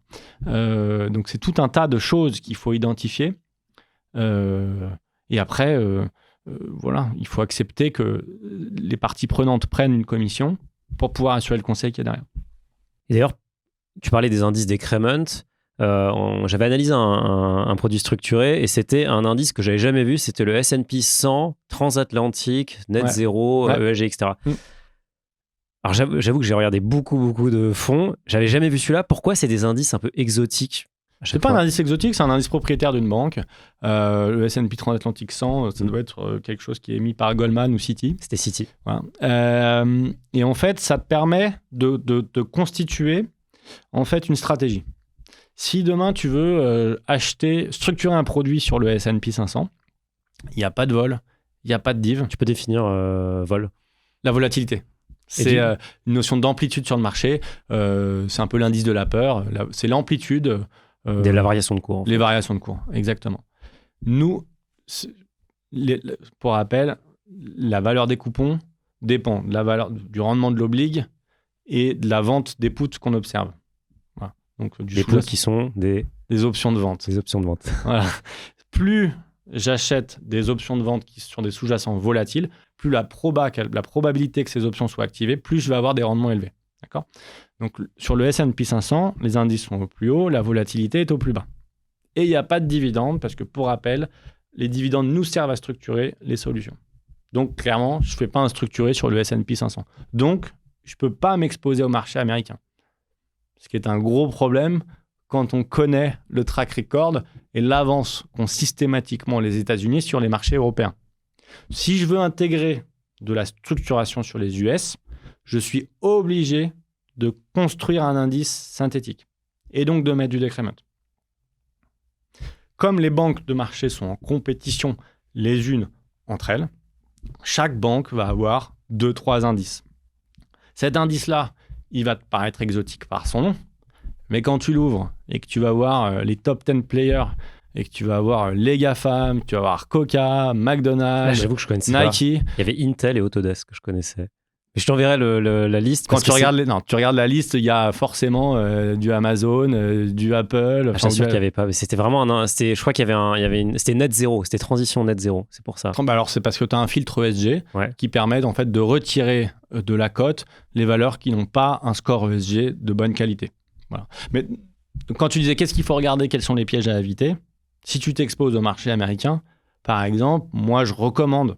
Donc c'est tout un tas de choses qu'il faut identifier. Et après... voilà, il faut accepter que les parties prenantes prennent une commission pour pouvoir assurer le conseil qu'il y a derrière. Et d'ailleurs, tu parlais des indices decrement. J'avais analysé un produit structuré et c'était un indice que j'avais jamais vu. C'était le S&P 100 transatlantique, net zéro, ESG, etc. Alors j'avoue que j'ai regardé beaucoup de fonds. J'avais jamais vu celui-là. Pourquoi c'est des indices un peu exotiques ? C'est pas un indice exotique, c'est un indice propriétaire d'une banque. Le S&P Transatlantic 100, ça doit être quelque chose qui est émis par Goldman ou Citi. C'était Citi. Voilà. Et en fait, ça te permet de constituer en fait une stratégie. Si demain tu veux structurer un produit sur le S&P 500, il n'y a pas de vol, il n'y a pas de div. Tu peux définir vol ? La volatilité. C'est une notion d'amplitude sur le marché. C'est un peu l'indice de la peur. C'est l'amplitude... la variation de cours. Les variations de cours, exactement. Nous, pour rappel, la valeur des coupons dépend de la valeur du rendement de l'oblig et de la vente des puts qu'on observe. Voilà. Donc, des puts qui sont des options de vente. Des options de vente. Voilà. Plus j'achète des options de vente qui sont des sous-jacents volatiles, plus la probabilité que ces options soient activées, plus je vais avoir des rendements élevés. D'accord ? Donc, sur le S&P 500, les indices sont au plus haut, la volatilité est au plus bas. Et il n'y a pas de dividendes parce que, pour rappel, les dividendes nous servent à structurer les solutions. Donc, clairement, je ne fais pas un structuré sur le S&P 500. Donc, je ne peux pas m'exposer au marché américain. Ce qui est un gros problème quand on connaît le track record et l'avance qu'ont systématiquement les États-Unis sur les marchés européens. Si je veux intégrer de la structuration sur les US, je suis obligé de construire un indice synthétique et donc de mettre du decrement. Comme les banques de marché sont en compétition les unes entre elles, chaque banque va avoir 2-3 indices. Cet indice-là, il va te paraître exotique par son nom, mais quand tu l'ouvres et que tu vas voir les top 10 players et que tu vas voir les GAFAM, tu vas voir Coca, McDonald's, j'avoue que je connaissais Nike. Pas. Il y avait Intel et Autodesk que je connaissais. Mais je t'enverrai la liste. Quand tu regardes la liste, il y a forcément du Amazon, du Apple. Je suis sûr qu'il n'y avait pas. Mais c'était vraiment je crois qu'il y avait c'était net zéro. C'était transition net zéro. C'est pour ça. Alors, c'est parce que tu as un filtre ESG qui permet en fait de retirer de la cote les valeurs qui n'ont pas un score ESG de bonne qualité. Voilà. Mais quand tu disais qu'est-ce qu'il faut regarder, quels sont les pièges à éviter, si tu t'exposes au marché américain, par exemple, moi, je recommande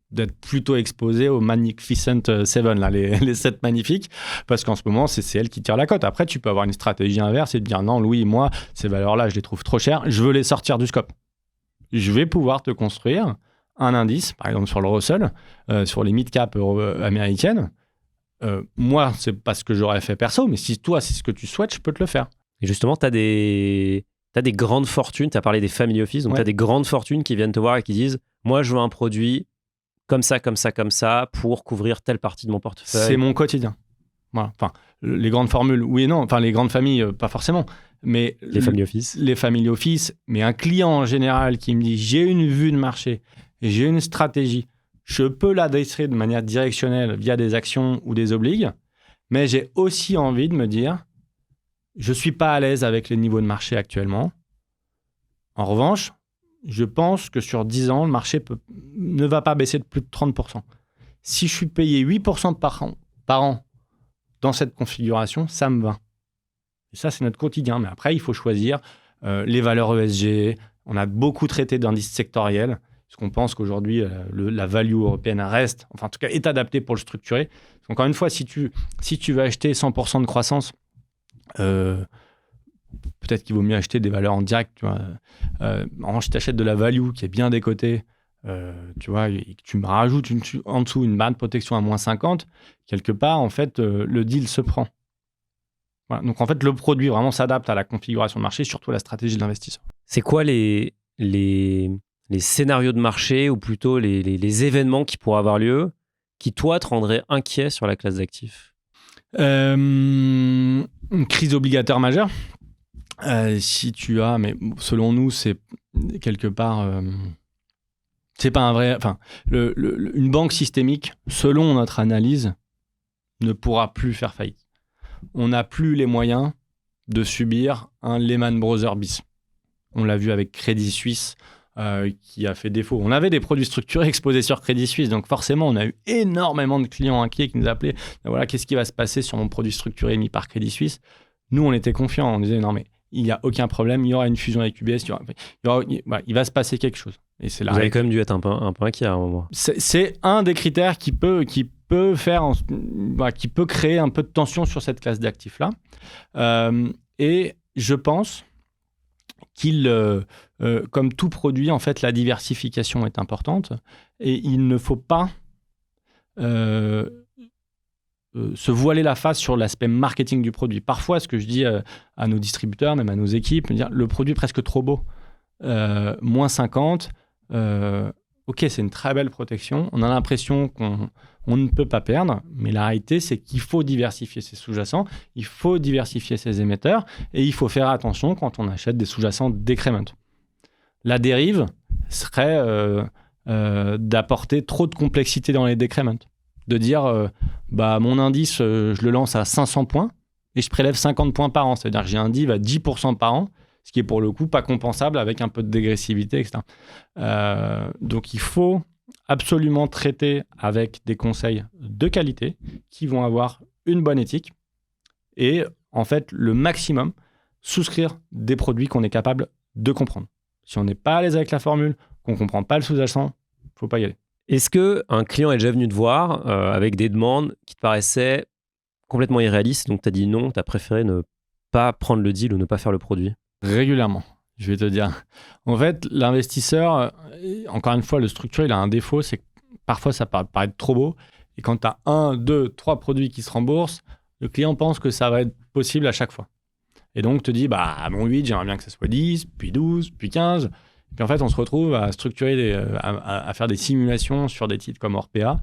d'être plutôt exposé aux Magnificent Seven, là, les 7 magnifiques, parce qu'en ce moment, c'est elles qui tirent la cote. Après, tu peux avoir une stratégie inverse et te dire non, Louis, moi, ces valeurs-là, je les trouve trop chères, je veux les sortir du scope. Je vais pouvoir te construire un indice, par exemple sur le Russell, sur les mid-cap américaines. Moi, c'est pas ce que j'aurais fait perso, mais si toi, c'est ce que tu souhaites, je peux te le faire. Et justement, tu as des grandes fortunes, tu as parlé des family office, donc tu as des grandes fortunes qui viennent te voir et qui disent moi, je veux un produit comme ça, pour couvrir telle partie de mon portefeuille. C'est mon quotidien. Voilà. Enfin, les grandes formules, oui et non. Enfin, les grandes familles, pas forcément. Mais les family office. Les family office, mais un client en général qui me dit j'ai une vue de marché et j'ai une stratégie, je peux l'adresser de manière directionnelle via des actions ou des obligues, mais j'ai aussi envie de me dire je ne suis pas à l'aise avec les niveaux de marché actuellement. En revanche, je pense que sur 10 ans, le marché ne va pas baisser de plus de 30%. Si je suis payé 8% par an dans cette configuration, ça me va. Et ça, c'est notre quotidien. Mais après, il faut choisir les valeurs ESG. On a beaucoup traité d'indices sectoriels, parce qu'on pense qu'aujourd'hui, la value européenne reste, enfin en tout cas, est adaptée pour le structurer. Encore une fois, si tu veux acheter 100% de croissance, peut-être qu'il vaut mieux acheter des valeurs en direct. Tu vois. En revanche, si tu achètes de la value qui est bien décotée, tu vois, et que tu me rajoutes en dessous une barre de protection à moins 50, quelque part, en fait, le deal se prend. Voilà. Donc, en fait, le produit vraiment s'adapte à la configuration de marché, surtout à la stratégie de l'investisseur. C'est quoi les scénarios de marché, ou plutôt les événements qui pourraient avoir lieu, qui, toi, te rendraient inquiet sur la classe d'actifs ? Une crise obligataire majeure. Si tu as, mais selon nous, c'est quelque part, c'est pas un vrai. Enfin, une banque systémique, selon notre analyse, ne pourra plus faire faillite. On n'a plus les moyens de subir un Lehman Brothers bis. On l'a vu avec Crédit Suisse qui a fait défaut. On avait des produits structurés exposés sur Crédit Suisse, donc forcément, on a eu énormément de clients inquiets qui nous appelaient. Voilà, qu'est-ce qui va se passer sur mon produit structuré émis par Crédit Suisse ? Nous, on était confiants. On disait non, mais il n'y a aucun problème, il y aura une fusion avec UBS, il va se passer quelque chose. Et c'est là. Vous avez quand même dû être un peu inquiet à un moment. C'est un des critères qui peut créer un peu de tension sur cette classe d'actifs-là. Et je pense comme tout produit, en fait, la diversification est importante et il ne faut pas se voiler la face sur l'aspect marketing du produit. Parfois, ce que je dis à nos distributeurs, même à nos équipes, dire le produit est presque trop beau. Moins 50, ok, c'est une très belle protection. On a l'impression qu'on ne peut pas perdre, mais la réalité, c'est qu'il faut diversifier ses sous-jacents, il faut diversifier ses émetteurs et il faut faire attention quand on achète des sous-jacents decrement. La dérive serait d'apporter trop de complexité dans les decrements. De dire, mon indice, je le lance à 500 points et je prélève 50 points par an. C'est-à-dire que j'ai un div à 10% par an, ce qui est pour le coup pas compensable avec un peu de dégressivité, etc. Donc il faut absolument traiter avec des conseils de qualité qui vont avoir une bonne éthique et en fait le maximum souscrire des produits qu'on est capable de comprendre. Si on n'est pas à l'aise avec la formule, qu'on ne comprend pas le sous-jacent, il ne faut pas y aller. Est-ce qu'un client est déjà venu te voir avec des demandes qui te paraissaient complètement irréalistes, donc tu as dit non, tu as préféré ne pas prendre le deal ou ne pas faire le produit? Régulièrement, je vais te dire. En fait, l'investisseur, encore une fois, le structuré, il a un défaut, c'est que parfois ça peut paraître trop beau. Et quand tu as 1, 2, 3 produits qui se remboursent, le client pense que ça va être possible à chaque fois. Et donc te dit, bon 8, j'aimerais bien que ça soit 10, puis 12, puis 15. Et puis en fait, on se retrouve à structurer, à faire des simulations sur des titres comme Orpea,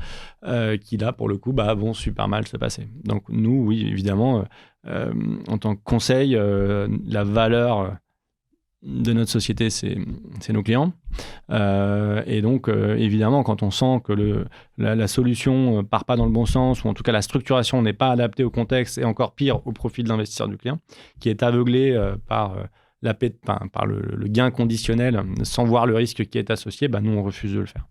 qui là, pour le coup, vont super mal se passer. Donc nous, oui, évidemment, en tant que conseil, la valeur de notre société, c'est nos clients. Et donc, évidemment, quand on sent que la solution ne part pas dans le bon sens, ou en tout cas la structuration n'est pas adaptée au contexte, et encore pire, au profit de l'investisseur du client, qui est aveuglé par le gain conditionnel, sans voir le risque qui est associé, nous, on refuse de le faire.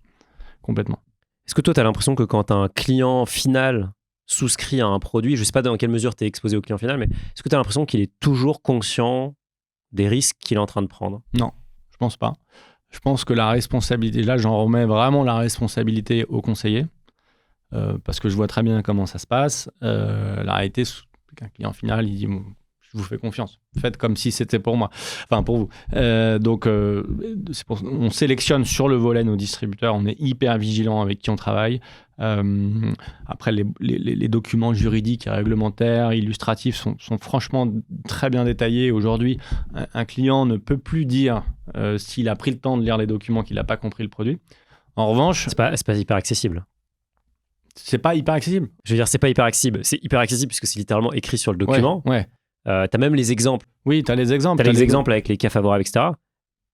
Complètement. Est-ce que toi, tu as l'impression que quand un client final souscrit à un produit, je ne sais pas dans quelle mesure tu es exposé au client final, mais est-ce que tu as l'impression qu'il est toujours conscient des risques qu'il est en train de prendre? Non, je pense pas. Je pense que la responsabilité, là, j'en remets vraiment la responsabilité au conseiller, parce que je vois très bien comment ça se passe. La réalité, c'est qu'un client final, il dit je vous fais confiance. Faites comme si c'était pour moi. Enfin, pour vous. Donc, on sélectionne sur le volet nos distributeurs. On est hyper vigilant avec qui on travaille. Après, les documents juridiques et réglementaires, illustratifs sont franchement très bien détaillés. Aujourd'hui, un client ne peut plus dire s'il a pris le temps de lire les documents qu'il n'a pas compris le produit. En revanche... C'est pas hyper accessible. C'est pas hyper accessible. Je veux dire, c'est pas hyper accessible. C'est hyper accessible puisque c'est littéralement écrit sur le document. Ouais. T'as même les exemples. Oui, t'as les exemples. T'as les exemples avec les cas favorables, etc.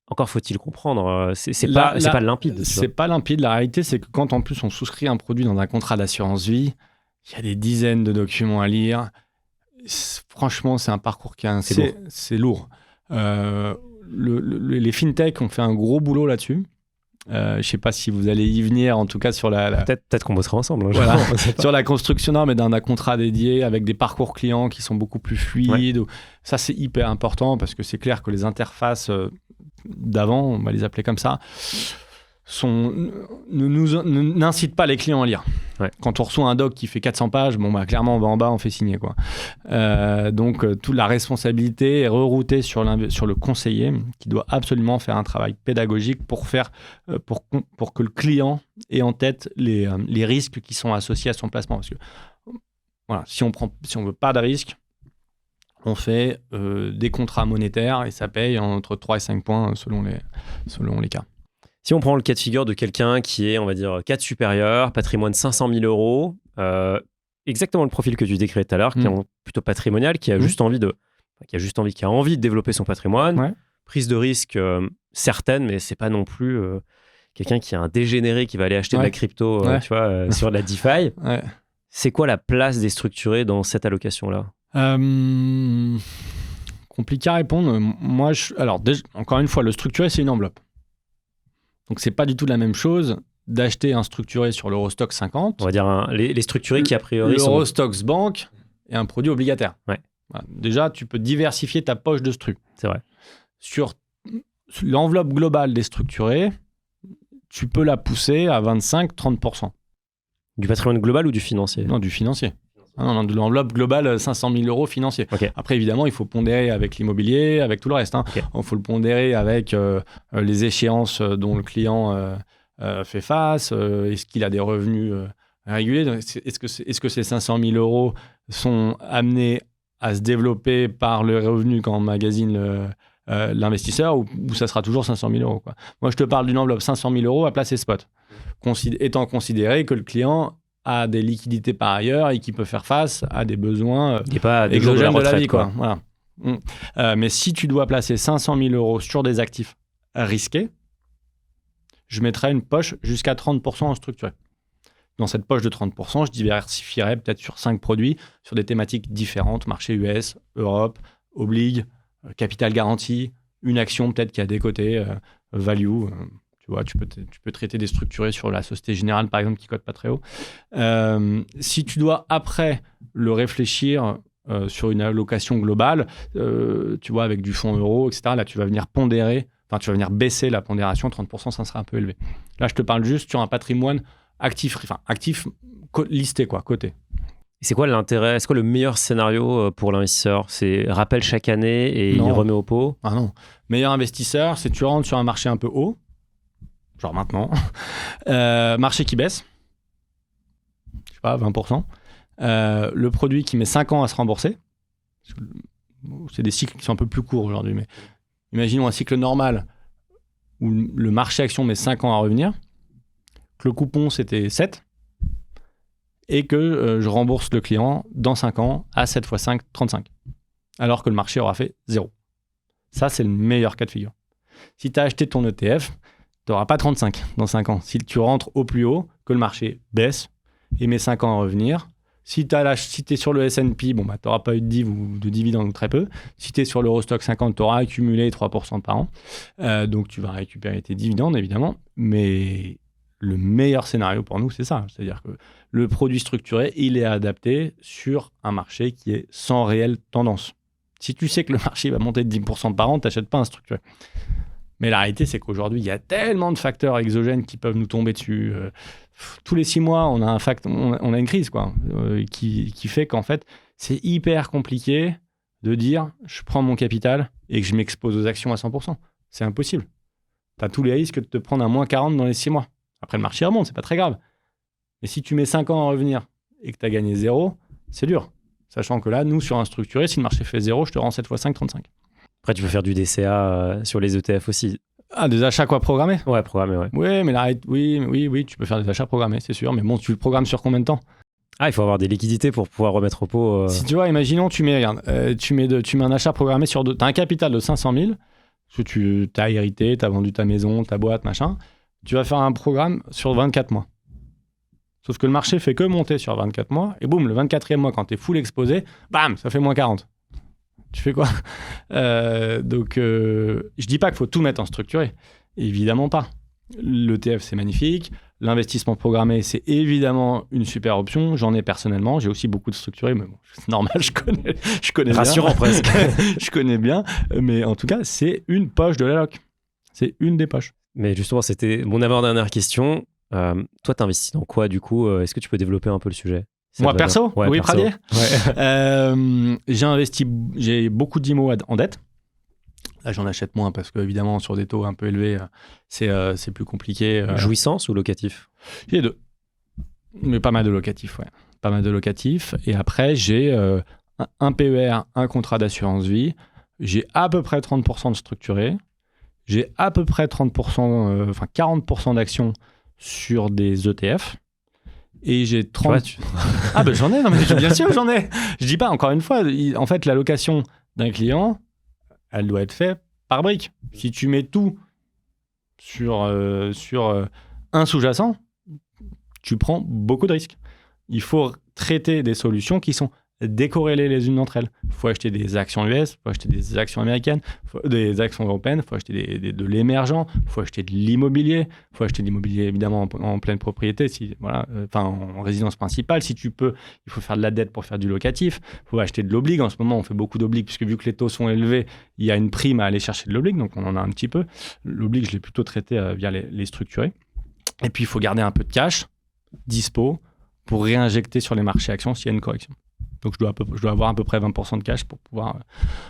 Encore faut-il comprendre. C'est pas limpide. C'est pas limpide. La réalité, c'est que quand en plus on souscrit un produit dans un contrat d'assurance vie, il y a des dizaines de documents à lire. Franchement, c'est un parcours qui est c'est lourd. Les fintechs ont fait un gros boulot là-dessus. Je sais pas si vous allez y venir, en tout cas sur peut-être qu'on bossera ensemble. Voilà. Sur la construction, mais d'un contrat dédié avec des parcours clients qui sont beaucoup plus fluides. Ouais. Ça, c'est hyper important parce que c'est clair que les interfaces d'avant, on va les appeler comme ça, n'incitent pas les clients à lire. Ouais. Quand on reçoit un doc qui fait 400 pages, clairement, on va en bas, on fait signer, quoi. Donc, toute la responsabilité est reroutée sur le conseiller qui doit absolument faire un travail pédagogique pour que le client ait en tête les risques qui sont associés à son placement. Parce que voilà, si on veut pas de risque, on fait des contrats monétaires et ça paye entre 3 et 5 points selon les cas. Si on prend le cas de figure de quelqu'un qui est, on va dire, cadre supérieur, patrimoine 500 000 euros, exactement le profil que tu décrivais tout à l'heure, qui est plutôt patrimonial, qui a juste envie de développer son patrimoine, prise de risque certaine, mais c'est pas non plus quelqu'un qui est un dégénéré qui va aller acheter de la crypto, tu vois, sur de la DeFi. Ouais. C'est quoi la place des structurés dans cette allocation-là ? Compliqué à répondre. Moi, encore une fois, le structuré, c'est une enveloppe. Donc, c'est pas du tout la même chose d'acheter un structuré sur l'Eurostoxx 50. On va dire les structurés qui, a priori, l'Eurostoxx Bank et un produit obligataire. Ouais. Voilà. Déjà, tu peux diversifier ta poche de stru. C'est vrai. Sur l'enveloppe globale des structurés, tu peux la pousser à 25-30%. Du patrimoine global ou du financier ? Non, du financier. Non, de l'enveloppe globale, 500 000 euros financiers. Okay. Après, évidemment, il faut pondérer avec l'immobilier, avec tout le reste. Okay. Il faut le pondérer avec les échéances dont le client fait face. Est-ce qu'il a des revenus réguliers ? Est-ce que ces 500 000 euros sont amenés à se développer par le revenu quand on magasine l'investisseur ou ça sera toujours 500 000 euros, quoi. Moi, je te parle d'une enveloppe 500 000 euros à placer spot, étant considéré que le client a des liquidités par ailleurs et qui peut faire face à des besoins exogènes de la vie, quoi. Voilà. Mais si tu dois placer 500 000 euros sur des actifs risqués, je mettrais une poche jusqu'à 30% en structuré. Dans cette poche de 30%, je diversifierais peut-être sur 5 produits, sur des thématiques différentes, marché US, Europe, oblige, capital garanti, une action peut-être qui a des côtés, value, Tu vois, tu peux traiter des structurés sur la Société Générale, par exemple, qui cote pas très haut. Si tu dois, après, le réfléchir sur une allocation globale, tu vois, avec du fonds euro, etc., là, tu vas venir baisser la pondération, 30%, ça sera un peu élevé. Là, je te parle juste sur un patrimoine actif listé, quoi, coté. C'est quoi l'intérêt? Est-ce que le meilleur scénario pour l'investisseur, c'est rappel chaque année et il remet au pot? Ah non. Meilleur investisseur, c'est tu rentres sur un marché un peu haut, genre maintenant, marché qui baisse, je sais pas, 20%, le produit qui met 5 ans à se rembourser, c'est des cycles qui sont un peu plus courts aujourd'hui, mais imaginons un cycle normal où le marché action met 5 ans à revenir, que le coupon c'était 7, et que je rembourse le client dans 5 ans à 7 x 5, 35. Alors que le marché aura fait 0. Ça, c'est le meilleur cas de figure. Si tu as acheté ton ETF, tu n'auras pas 35 dans 5 ans. Si tu rentres au plus haut, que le marché baisse et met 5 ans à revenir. Si tu es sur le S&P, tu n'auras pas eu de div ou de dividende ou très peu. Si tu es sur l'Eurostock 50, tu auras accumulé 3% par an. Donc, tu vas récupérer tes dividendes, évidemment. Mais le meilleur scénario pour nous, c'est ça. C'est-à-dire que le produit structuré, il est adapté sur un marché qui est sans réelle tendance. Si tu sais que le marché va monter de 10% par an, tu n'achètes pas un structuré. Mais la réalité, c'est qu'aujourd'hui, il y a tellement de facteurs exogènes qui peuvent nous tomber dessus. Tous les 6 mois, on a une crise, quoi, qui fait qu'en fait, c'est hyper compliqué de dire je prends mon capital et que je m'expose aux actions à 100%. C'est impossible. Tu as tous les risques de te prendre un moins 40 dans les 6 mois. Après, le marché remonte, c'est pas très grave. Mais si tu mets 5 ans à revenir et que tu as gagné 0, c'est dur. Sachant que là, nous, sur un structuré, si le marché fait 0, je te rends 7 x 5, 35. Après, tu peux faire du DCA sur les ETF aussi. Ah, des achats quoi, programmés? Ouais, programmés, ouais. Oui, mais là, oui, tu peux faire des achats programmés, c'est sûr. Mais bon, tu le programmes sur combien de temps? Ah, il faut avoir des liquidités pour pouvoir remettre au pot. Si tu vois, imaginons, tu mets un achat programmé sur tu as un capital de 500 000, parce que tu as hérité, tu as vendu ta maison, ta boîte, machin. Tu vas faire un programme sur 24 mois. Sauf que le marché fait que monter sur 24 mois, et boum, le 24e mois, quand tu es full exposé, bam, ça fait moins 40. Tu fais quoi? Donc, je dis pas qu'il faut tout mettre en structuré. Évidemment pas. L'ETF, c'est magnifique. L'investissement programmé, c'est évidemment une super option. J'en ai personnellement. J'ai aussi beaucoup de structurés, mais bon, c'est normal, je connais rassurant bien. Presque. Je connais bien. Mais en tout cas, c'est une poche de la loc. C'est une des poches. Mais justement, c'était mon avant-dernière question. Toi, tu investis dans quoi, du coup? Est-ce que tu peux développer un peu le sujet? Moi, perso? Ouais, oui, perso. Pradier. Ouais. J'ai beaucoup d'IMO en dette. Là, j'en achète moins parce qu'évidemment, sur des taux un peu élevés, c'est plus compliqué. Jouissance ou locatif? Il y a deux. Mais pas mal de locatifs, ouais. Pas mal de locatifs. Et après, j'ai un PER, un contrat d'assurance vie. J'ai à peu près 30% de structuré. J'ai à peu près 40% d'actions sur des ETF. Et j'ai 30... Ouais, Ah ben j'en ai, non mais bien sûr j'en ai. Je dis pas, encore une fois, en fait l'allocation d'un client, elle doit être faite par brique. Si tu mets tout sur un sous-jacent, tu prends beaucoup de risques. Il faut traiter des solutions qui sont décorrélées les unes d'entre elles. Il faut acheter des actions US, il faut acheter des actions américaines, des actions européennes, il faut acheter de l'émergent, il faut acheter de l'immobilier, il faut acheter de l'immobilier évidemment en pleine propriété, en résidence principale. Si tu peux, il faut faire de la dette pour faire du locatif, il faut acheter de l'oblig. En ce moment, on fait beaucoup d'oblig puisque vu que les taux sont élevés, il y a une prime à aller chercher de l'oblig, donc on en a un petit peu. L'oblig, je l'ai plutôt traité via les structurés. Et puis, il faut garder un peu de cash dispo pour réinjecter sur les marchés actions s'il y a une correction. Donc, je dois avoir à peu près 20% de cash pour pouvoir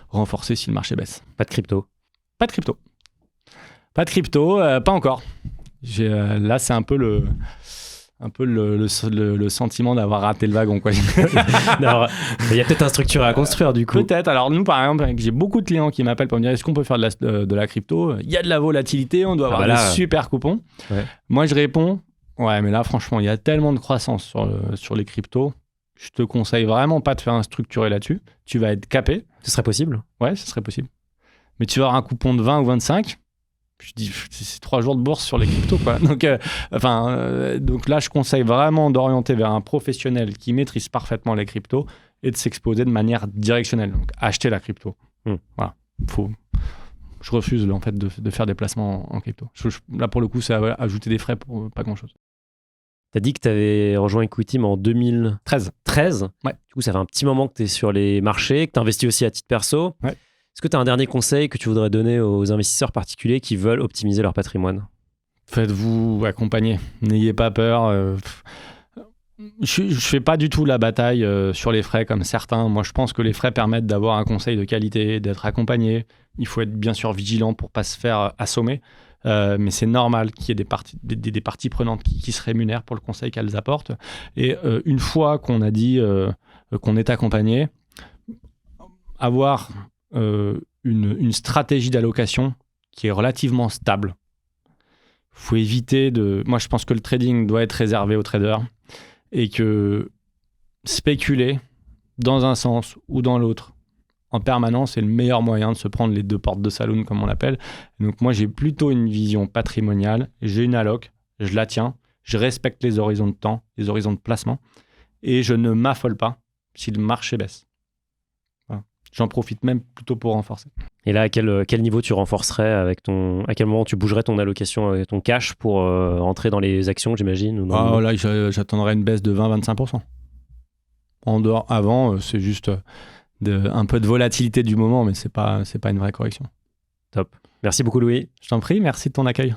renforcer si le marché baisse. Pas de crypto? Pas de crypto. Pas de crypto, pas encore. Là, c'est un peu le sentiment d'avoir raté le wagon, quoi. Il y a peut-être un structuré à construire, du coup. Peut-être. Alors, nous, par exemple, j'ai beaucoup de clients qui m'appellent pour me dire est-ce qu'on peut faire de la crypto? Il y a de la volatilité, on doit avoir des super coupons. Ouais. Moi, je réponds ouais, mais là, franchement, il y a tellement de croissance sur les cryptos. Je te conseille vraiment pas de faire un structuré là-dessus. Tu vas être capé. Ce serait possible? Ouais, ce serait possible. Mais tu vas avoir un coupon de 20 ou 25. Je dis, c'est 3 jours de bourse sur les cryptos, quoi. Donc là, je conseille vraiment d'orienter vers un professionnel qui maîtrise parfaitement les cryptos et de s'exposer de manière directionnelle. Donc, acheter la crypto. Voilà. je refuse en fait de faire des placements en crypto. Là, pour le coup, c'est ajouter des frais pour pas grand-chose. Tu as dit que tu avais rejoint Equiteam en 2013. Ouais. Du coup, ça fait un petit moment que tu es sur les marchés, que tu investis aussi à titre perso. Ouais. Est-ce que tu as un dernier conseil que tu voudrais donner aux investisseurs particuliers qui veulent optimiser leur patrimoine? Faites-vous accompagner. N'ayez pas peur. Je ne fais pas du tout la bataille sur les frais comme certains. Moi, je pense que les frais permettent d'avoir un conseil de qualité, d'être accompagné. Il faut être bien sûr vigilant pour ne pas se faire assommer. Mais c'est normal qu'il y ait des parties prenantes qui se rémunèrent pour le conseil qu'elles apportent. Et une fois qu'on a dit qu'on est accompagné, avoir une stratégie d'allocation qui est relativement stable. Il faut éviter de... Moi, je pense que le trading doit être réservé aux traders et que spéculer dans un sens ou dans l'autre en permanence, c'est le meilleur moyen de se prendre les 2 portes de saloon, comme on l'appelle. Donc moi, j'ai plutôt une vision patrimoniale. J'ai une alloc, je la tiens, je respecte les horizons de temps, les horizons de placement, et je ne m'affole pas si le marché baisse. Voilà. J'en profite même plutôt pour renforcer. Et là, à quel niveau tu renforcerais à quel moment tu bougerais ton allocation, ton cash pour rentrer dans les actions, j'imagine Là, j'attendrais une baisse de 20-25%. En dehors, avant, c'est juste... un peu de volatilité du moment, mais c'est pas une vraie correction. Top. Merci beaucoup, Louis. Je t'en prie, merci de ton accueil.